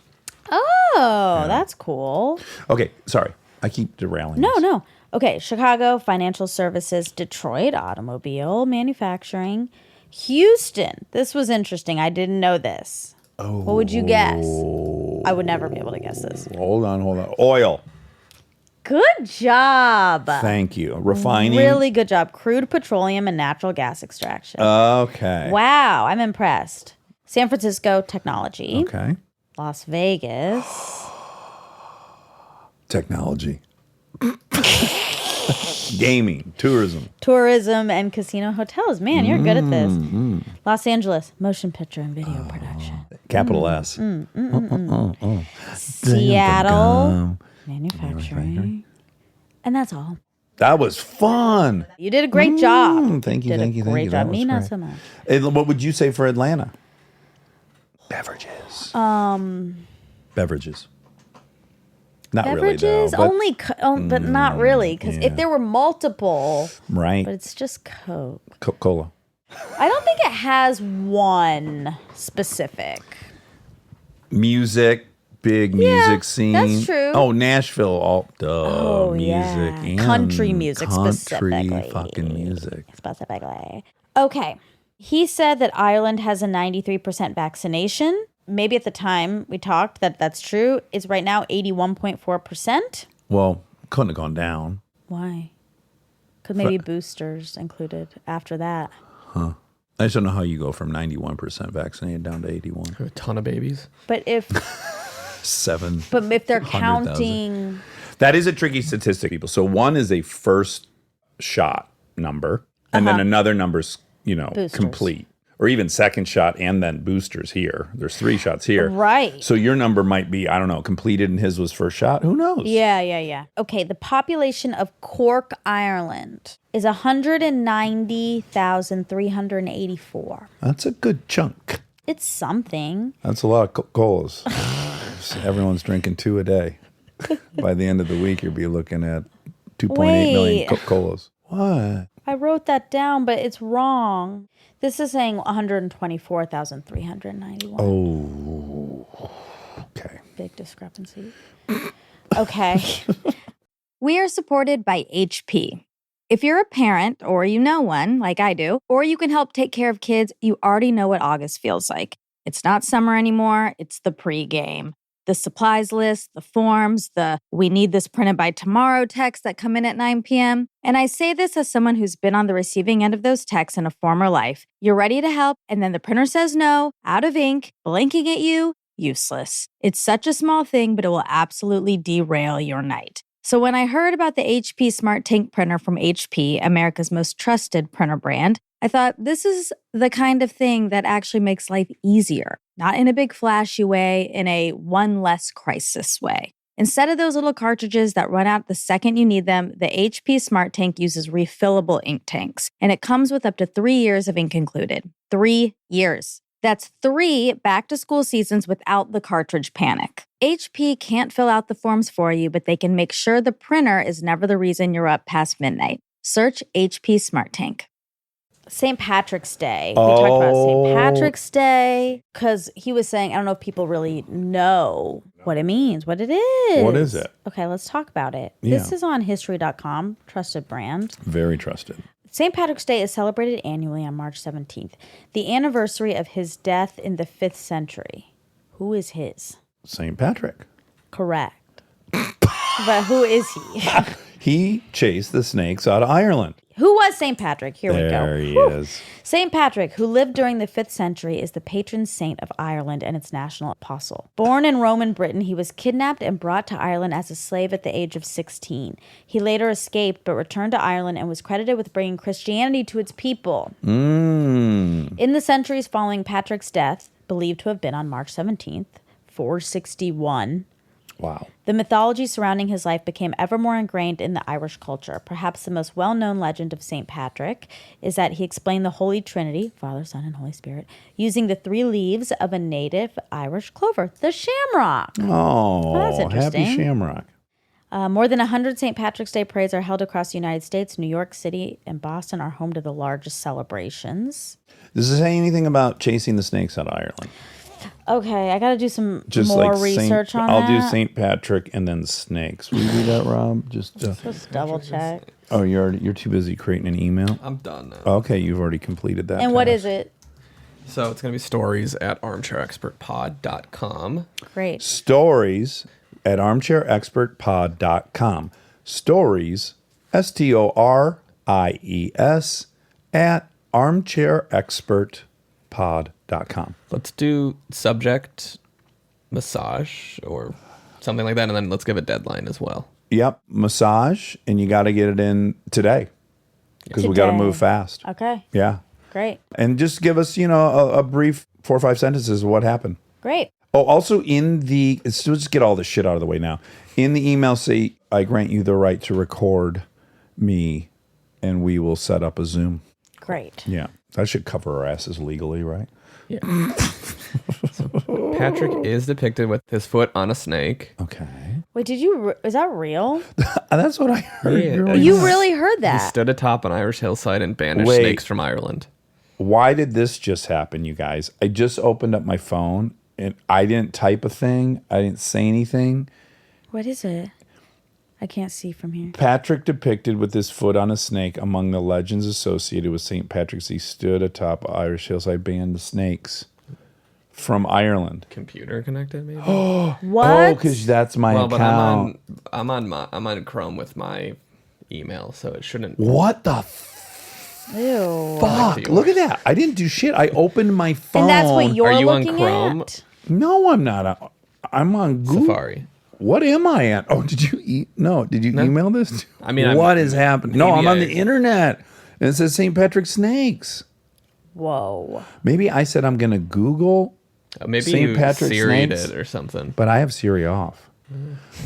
Oh, that's cool. Okay. Sorry. I keep derailing. No, this. no. Okay, Chicago, financial services. Detroit, automobile, manufacturing. Houston. This was interesting. I didn't know this. Oh. What would you guess? I would never be able to guess this. Hold on. Oil. Good job. Thank you. Refining. Really good job. Crude petroleum and natural gas extraction. Okay. Wow, I'm impressed. San Francisco, technology. Okay. Las Vegas. Technology. Gaming. Tourism. Tourism and casino hotels. Man, you're good at this. Los Angeles, motion picture and video production. Capital S. Seattle, manufacturing. And that's all. That was fun. You did a great job. Thank you. Did Thank a you. great Thank you. job. That Me, was not great. so much. And what would you say for Atlanta? Beverages. Beverages. Not Beverages, really, though. only, but not really. Because yeah. if there were multiple, Right. but it's just Coke. Coca-Cola. I don't think it has one specific. Music. Big music scene. that's true. Oh, Nashville. Music. Yeah. And Country music specifically. Country fucking music. Specifically. Okay. He said that Ireland has a 93% vaccination. Maybe at the time we talked that's true. It's right now 81.4%. Well, couldn't have gone down. Why? Could maybe boosters included after that. I just don't know how you go from 91% vaccinated down to 81. A ton of babies. But if 7. but if they're 100,000. counting, That is a tricky statistic, people. So one is a first shot number, and then another number's, Boosters. complete. Or even second shot and then boosters here. There's 3 shots here. right? So your number might be, I don't know, completed and his was first shot. Who knows? Yeah. Okay, the population of Cork, Ireland is 190,384. That's a good chunk. It's something. That's a lot of colas. Everyone's drinking 2 a day. By the end of the week, you'll be looking at 2.8 million colas. What? I wrote that down, but it's wrong. This is saying 124,391. Oh, okay. Big discrepancy. Okay. We are supported by HP. If you're a parent or you know one, like I do, or you can help take care of kids, you already know what August feels like. It's not summer anymore. It's the pregame. the supplies list, the forms, the "we need this printed by tomorrow" texts that come in at 9 p.m. And I say this as someone who's been on the receiving end of those texts in a former life. You're ready to help, and then the printer says no, out of ink, blinking at you, useless. It's such a small thing, but it will absolutely derail your night. So when I heard about the HP Smart Tank printer from HP, America's most trusted printer brand, I thought this is the kind of thing that actually makes life easier, not in a big flashy way, in a one less crisis way. Instead of those little cartridges that run out the second you need them, the HP Smart Tank uses refillable ink tanks, and it comes with up to 3 years of ink included. 3 years. That's 3 back-to-school seasons without the cartridge panic. HP can't fill out the forms for you, but they can make sure the printer is never the reason you're up past midnight. Search HP Smart Tank. St. Patrick's Day. We talked about St. Patrick's Day because he was saying, I don't know if people really know what it means, what it is. What is it? Okay, let's talk about it. Yeah. This is on history.com, trusted brand. Very trusted. St. Patrick's Day is celebrated annually on March 17th, the anniversary of his death in the 5th century. Who is his? St. Patrick. Correct. But who is he? He chased the snakes out of Ireland. Who was St. Patrick? Here we go. There he is. St. Patrick, who lived during the 5th century, is the patron saint of Ireland and its national apostle. Born in Roman Britain, he was kidnapped and brought to Ireland as a slave at the age of 16. He later escaped but returned to Ireland and was credited with bringing Christianity to its people. In the centuries following Patrick's death, believed to have been on March 17th, 461, Wow. the mythology surrounding his life became ever more ingrained in the Irish culture. Perhaps the most well-known legend of St. Patrick is that he explained the Holy Trinity, Father, Son, and Holy Spirit, using the 3 leaves of a native Irish clover, the shamrock. Oh, Well, that's interesting. happy shamrock. More than 100 St. Patrick's Day parades are held across the United States. New York City and Boston are home to the largest celebrations. Does it say anything about chasing the snakes out of Ireland? Okay, I got to do some Just more like research on I'll that. do St. Patrick and then snakes. Will you do that, Rob? Just double check. oh, you're too busy creating an email. I'm done now. Okay, you've already completed that. And what task. is it? So it's going to be stories at armchairexpertpod.com. Great. Stories at armchairexpertpod.com. Stories, STORIES, at armchairexpertpod.com. Let's do subject massage or something like that, and then let's give a deadline as well. Yep, massage, and you got to get it in today because we got to Today. move fast. Okay, Yeah. great. And just give us, a brief 4 or 5 sentences of what happened. Great. Oh, also let's just get all this shit out of the way now. In the email, say, I grant you the right to record me and we will set up a Zoom. Great. Yeah. That should cover our asses legally, right? Yeah. Patrick is depicted with his foot on a snake. Okay. Wait, is that real? That's what I heard. Yeah. growing You up. really heard He that? stood atop an Irish hillside and banished Wait. snakes from Ireland. Why did this just happen, you guys? I just opened up my phone and I didn't type a thing. I didn't say anything. What is it? I can't see from here. Patrick depicted with his foot on a snake among the legends associated with St. Patrick's. He stood atop Irish hillside, banned the snakes from Ireland. Computer connected, maybe. What? Oh, because that's my Well, but account. I'm on Chrome with my email, so it shouldn't. What the Ew. fuck? Look at that. I didn't do shit. I opened my phone. And that's what you're Are you on looking Chrome? at? No, I'm not. I'm on Google. Safari. What am I at? Oh, did you Did you email this? I mean, what is happening? No, I'm on the maybe internet. And it says St. Patrick's snakes. Whoa. Maybe I said I'm going to Google Maybe St. you Patrick's Siri'd snakes. it or something. But I have Siri off.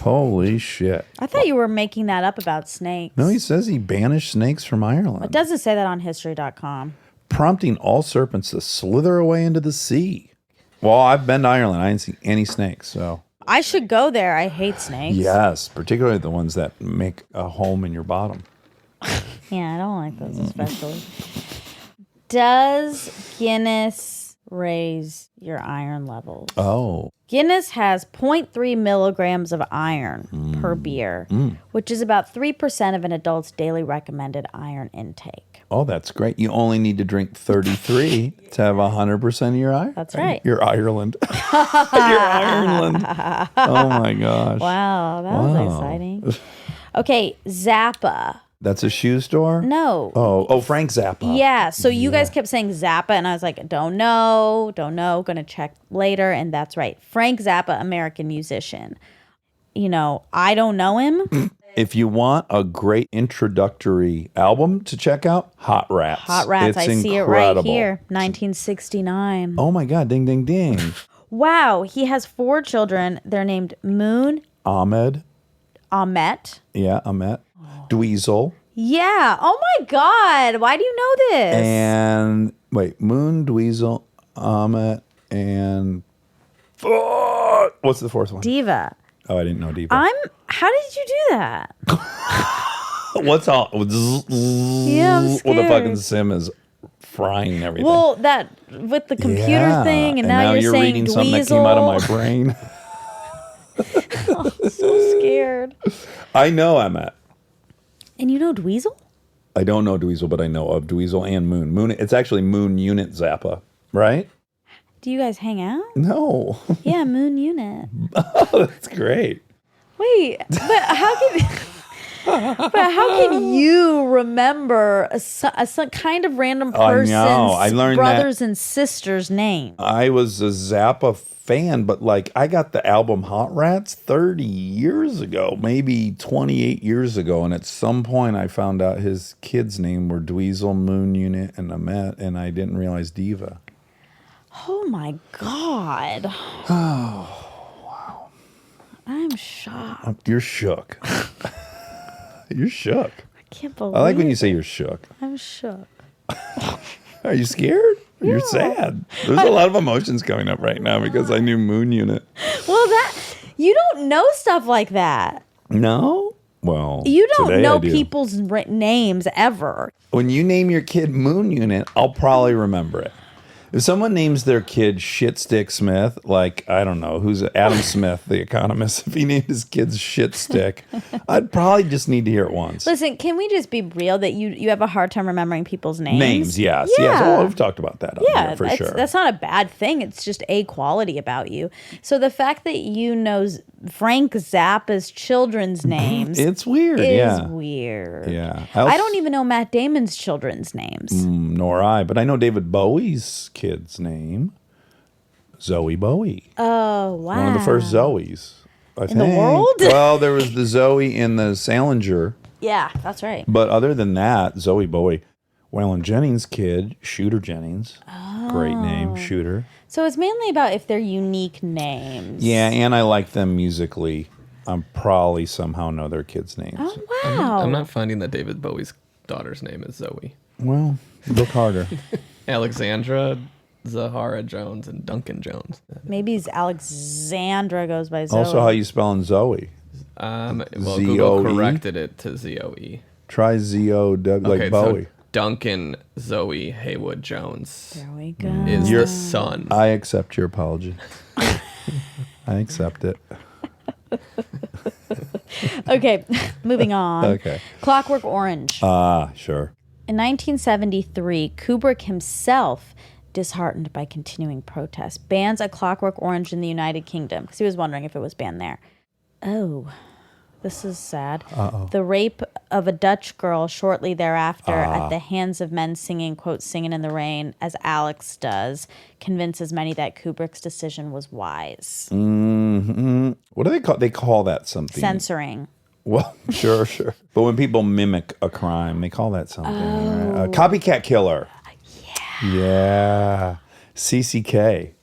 Holy shit. I thought you were making that up about snakes. No, he says he banished snakes from Ireland, It doesn't say that on history.com. prompting all serpents to slither away into the sea. Well, I've been to Ireland. I didn't see any snakes, so. I should go there. I hate snakes. Yes, particularly the ones that make a home in your bottom. Yeah, I don't like those especially. Does Guinness raise your iron levels. Oh. Guinness has 0.3 milligrams of iron per beer, which is about 3% of an adult's daily recommended iron intake. Oh, that's great. You only need to drink 33 to have 100% of your iron? That's right. You're Ireland. You're Ireland. Oh, my gosh. Wow, that was exciting. Okay, Zappa. That's a shoe store? No. Oh, Frank Zappa. Yeah, so you guys kept saying Zappa, and I was like, don't know, gonna check later, and that's right. Frank Zappa, American musician. You know, I don't know him. If you want a great introductory album to check out, Hot Rats. Hot Rats, It's I see it right here, 1969. Oh my God, ding, ding, ding. Wow, he has 4 children. They're named Moon, Ahmet. Yeah, Ahmet. Dweezil. Yeah. Oh my God. Why do you know this? And wait, Moon, Dweezil, Ahmet, and what's the fourth one? Diva. Oh, I didn't know Diva. How did you do that? What's all? Yeah, I'm Well, the fucking scared. sim is frying everything. Well, that with the computer thing, and now you're saying reading Dweezil. something that came out of my brain. So scared. I know Ahmet. And you know Dweezil? I don't know Dweezil, but I know of Dweezil and Moon. Moon. It's actually Moon Unit Zappa, right? Do you guys hang out? No. Yeah, Moon Unit. Oh, that's great. Wait, but how can? But how can you remember some kind of random person's I learned brothers and sisters' name? I was a Zappa fan, but like I got the album Hot Rats 30 years ago, maybe 28 years ago, and at some point I found out his kids' name were Dweezil, Moon Unit, and Ahmet, and I didn't realize Diva. Oh my God. Oh, wow. I'm shocked. You're shook. You're shook. I can't believe I like when you say you're shook. I'm shook. Are you scared? You're sad. There's a lot of emotions coming up right now because I knew Moon Unit. Well, you don't know stuff like that. No? Well, You don't today know I do. people's names ever. When you name your kid Moon Unit, I'll probably remember it. If someone names their kid Shit Stick Smith, like, I don't know, who's Adam Smith, the economist, if he named his kid Shit Stick, I'd probably just need to hear it once. Listen, can we just be real that you have a hard time remembering people's names? Names, yes. Yeah. Yes. Oh, we've talked about that on here for sure. That's not a bad thing. It's just a quality about you. So the fact that you know Frank Zappa's children's names It's weird, is yeah. weird. Yeah. I don't even know Matt Damon's children's names. Nor I, but I know David Bowie's kid's name. Zoe Bowie. Oh, wow. One of the first Zoes, I think. the world? Well, there was the Zoe in the Salinger. Yeah, that's right. But other than that, Zoe Bowie. Waylon Jennings' kid, Shooter Jennings. Great name, Shooter. So it's mainly about if they're unique names. Yeah, and I like them musically. I'm probably somehow know their kids' names. Oh, wow. I'm not finding that David Bowie's daughter's name is Zoe. Well, look harder. Alexandra, Zahara Jones, and Duncan Jones. Maybe Alexandra goes by Zoe. Also, how you spelling Zoe? Well, Z-O-E? Google corrected it to Z-O-E. Try Z-O, like Okay, Bowie. so Duncan Zoe Haywood Jones There we go. is the son. I accept your apology. I accept it. Okay, moving on. Okay. Clockwork Orange. Sure. In 1973, Kubrick himself, disheartened by continuing protests, bans A Clockwork Orange in the United Kingdom because he was wondering if it was banned there. Oh, this is sad. Uh-oh. The rape of a Dutch girl shortly thereafter at the hands of men singing, quote, Singing in the Rain, as Alex does, convinces many that Kubrick's decision was wise. Mm-hmm. What do they call? They call that something. Censoring. Well, sure. But when people mimic a crime, they call that something. Right? A copycat killer. Yeah. CCK.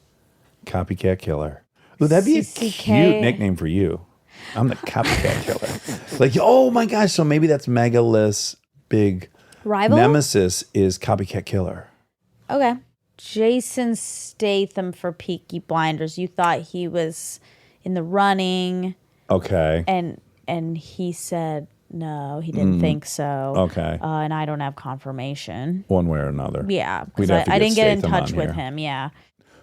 Copycat killer. Ooh, that'd be a CCK. cute nickname for you. I'm the copycat killer. Like, oh my gosh, so maybe that's Megalith's big Rival? nemesis is copycat killer. Okay. Jason Statham for Peaky Blinders. You thought he was in the running, Okay. and he said no, he didn't think so. Okay. And I don't have confirmation. One way or another. Yeah, We'd because have to I didn't get in Statham touch on with here. him. Yeah.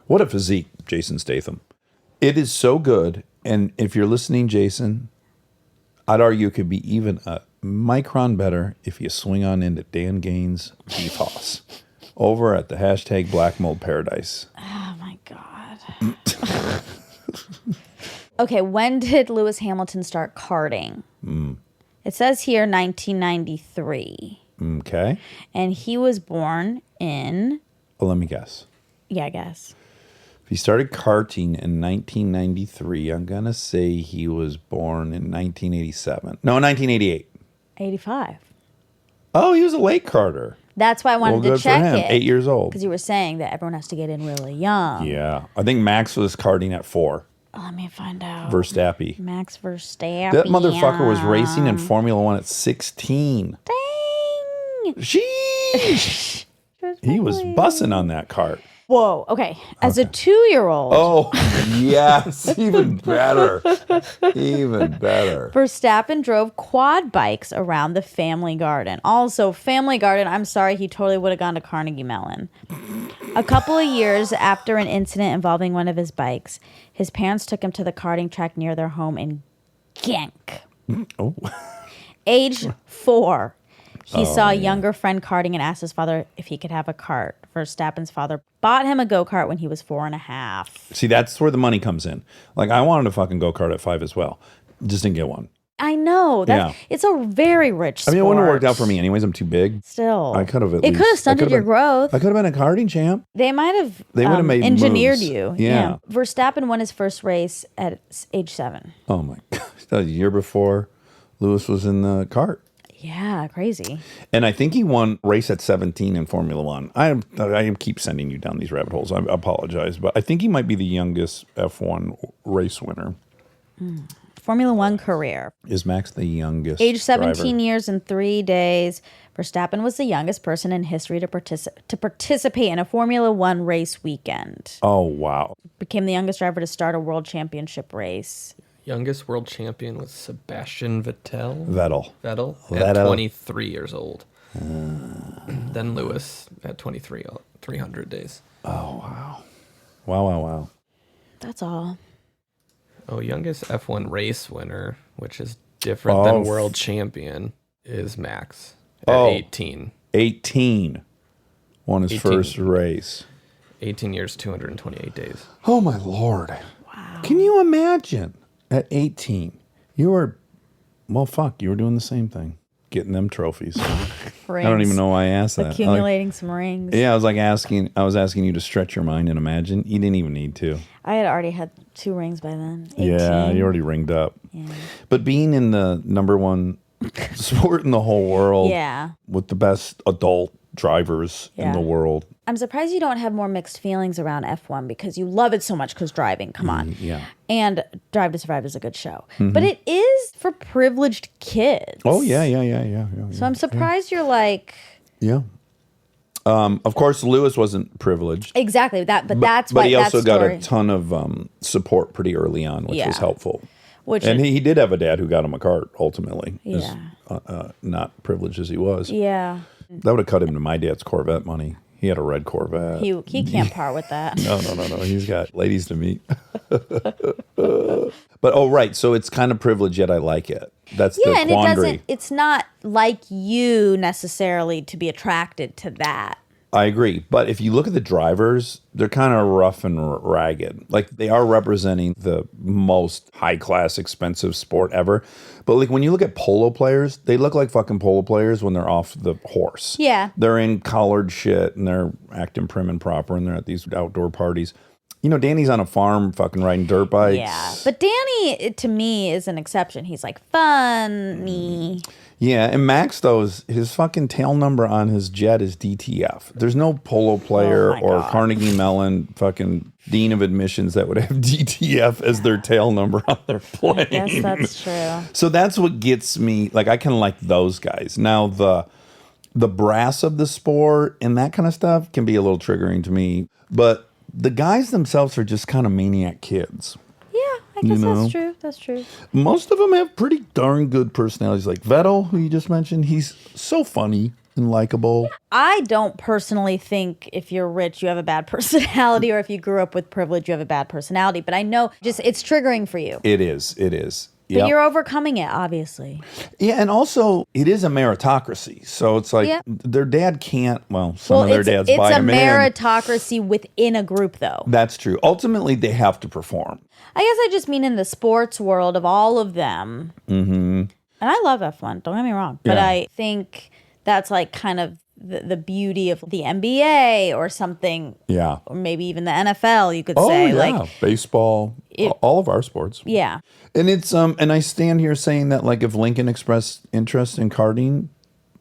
What a physique, Jason Statham. It is so good. And if you're listening, Jason, I'd argue it could be even a micron better if you swing on into Dan Gaines' Beef Hoss over at the hashtag Black Mold Paradise. Oh, my God. Okay, when did Lewis Hamilton start karting? It says here 1993. Okay. And he was born in... Well, let me guess. Yeah, I guess. If he started karting in 1993, I'm going to say he was born in 1987. No, 1988. 85. Oh, he was a late karter. That's why I wanted to good check for him. it. 8 years old. Because you were saying that everyone has to get in really young. Yeah. I think Max was karting at 4. Let me find out. Verstappen. Max Verstappen. That motherfucker was racing in Formula One at 16. Dang. Sheesh. He was bussing on that cart. Whoa. Okay. As a 2-year-old. Oh, yes. Even better. Even better. Verstappen drove quad bikes around the family garden. Also, family garden, I'm sorry, he totally would have gone to Carnegie Mellon. A couple of years after an incident involving one of his bikes, his parents took him to the karting track near their home in Genk. Oh. Age 4. He saw a younger friend karting and asked his father if he could have a cart. Verstappen's father bought him a go-kart when he was 4.5. See, that's where the money comes in. Like, I wanted a fucking go-kart at 5 as well. Just didn't get one. I know. It's a very rich sport. I mean, it wouldn't have worked out for me anyways. I'm too big. Still. I could have It could have stunted your growth. I could have been a karting champ. They might have They would have made engineered moves. you. Yeah. Verstappen won his first race at age 7. Oh, my God. That was a year before Lewis was in the kart. Yeah, crazy. And I think he won race at 17 in Formula One. I keep sending you down these rabbit holes. I apologize, but I think he might be the youngest F1 race winner. Formula One career. Is Max the youngest? Age 17 driver? years and 3 days. Verstappen was the youngest person in history to participate in a Formula One race weekend. Oh, wow. Became the youngest driver to start a world championship race. Youngest world champion was Sebastian Vettel. Vettel. At 23 years old. Then Lewis at 23, 300 days. Oh, wow. Wow. That's all. Oh, youngest F1 race winner, which is different than world champion, is Max at 18. 18. Won his 18. first race. 18 years, 228 days. Oh, my Lord. Wow. Can you imagine? At 18, you were doing the same thing. Getting them trophies. I don't even know why I asked that. Accumulating some rings. Yeah, I was asking you to stretch your mind and imagine. You didn't even need to. I had already had 2 rings by then. 18. Yeah, you already ringed up. Yeah. But being in the number 1 sport in the whole world, Yeah. with the best adult drivers in the world. I'm surprised you don't have more mixed feelings around F1 because you love it so much because driving, come on. Yeah. And Drive to Survive is a good show. But it is for privileged kids. Oh, yeah. So I'm surprised you're like... Yeah. Of course, Lewis wasn't privileged. Exactly. That's but why he also that got story, a ton of support pretty early on, which was helpful. and he did have a dad who got him a cart, ultimately. Yeah. As not privileged as he was. Yeah. That would have cut him to my dad's Corvette money. He had a red Corvette. He can't part with that. No. He's got ladies to meet. But, right. So it's kind of privileged, yet I like it. That's the and quandary. it's not like you necessarily to be attracted to that. I agree. But if you look at the drivers, they're kind of rough and ragged. Like, they are representing the most high-class, expensive sport ever. But, like, when you look at polo players, they look like fucking polo players when they're off the horse. Yeah. They're in collared shit, and they're acting prim and proper, and they're at these outdoor parties. You know, Danny's on a farm fucking riding dirt bikes. Yeah. But Danny, to me, is an exception. He's, like, funny. Yeah, and Max, though, his fucking tail number on his jet is DTF. There's no polo player or Carnegie Mellon fucking dean of admissions that would have DTF as their tail number on their plane. I guess that's true. So that's what gets me, like, I kind of like those guys. Now, the brass of the sport and that kind of stuff can be a little triggering to me. But the guys themselves are just kind of maniac kids. I guess that's true. That's true. Most of them have pretty darn good personalities. Like Vettel, who you just mentioned, he's so funny. and likable. I don't personally think if you're rich, you have a bad personality, or if you grew up with privilege, you have a bad personality. But I know just it's triggering for you. It is. But you're overcoming it, obviously. Yeah, and also it is a meritocracy. So it's like their dad can't, some of their dads buy them in. It's a meritocracy within a group, though. That's true. Ultimately, they have to perform. I guess I just mean in the sports world of all of them. Mm-hmm. And I love F1, don't get me wrong. But I think that's like kind of the beauty of the NBA or something. Yeah. Or maybe even the NFL, you could say. Like baseball, all of our sports. Yeah. And it's and I stand here saying that like if Lincoln expressed interest in karting,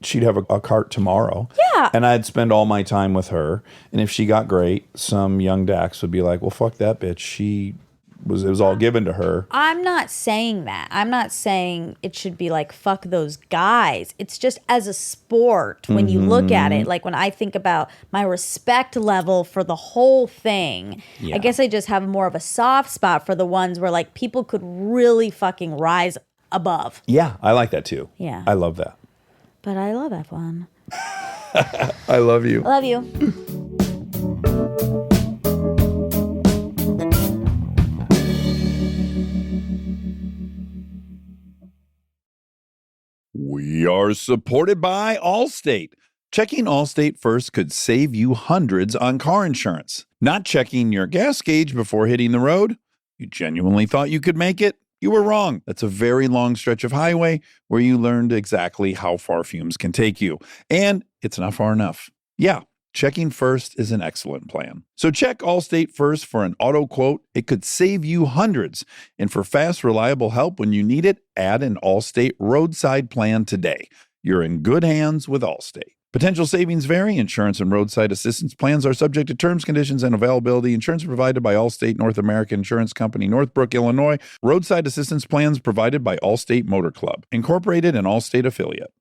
she'd have a kart tomorrow. Yeah. And I'd spend all my time with her. And if she got great, some young Dax would be like, well, fuck that bitch. It was all given to her. I'm not saying that. I'm not saying it should be like, fuck those guys. It's just as a sport, when you look at it, like when I think about my respect level for the whole thing, I guess I just have more of a soft spot for the ones where like people could really fucking rise above. Yeah, I like that too. Yeah. I love that. But I love F1. I love you. I love you. We are supported by Allstate. Checking Allstate first could save you hundreds on car insurance. Not checking your gas gauge before hitting the road? You genuinely thought you could make it? You were wrong. That's a very long stretch of highway where you learned exactly how far fumes can take you. And it's not far enough. Yeah, checking first is an excellent plan. So check Allstate first for an auto quote. It could save you hundreds. And for fast, reliable help when you need it, add an Allstate roadside plan today. You're in good hands with Allstate. Potential savings vary. Insurance and roadside assistance plans are subject to terms, conditions, and availability. Insurance provided by Allstate North American Insurance Company, Northbrook, Illinois. Roadside assistance plans provided by Allstate Motor Club, Incorporated, an Allstate affiliate.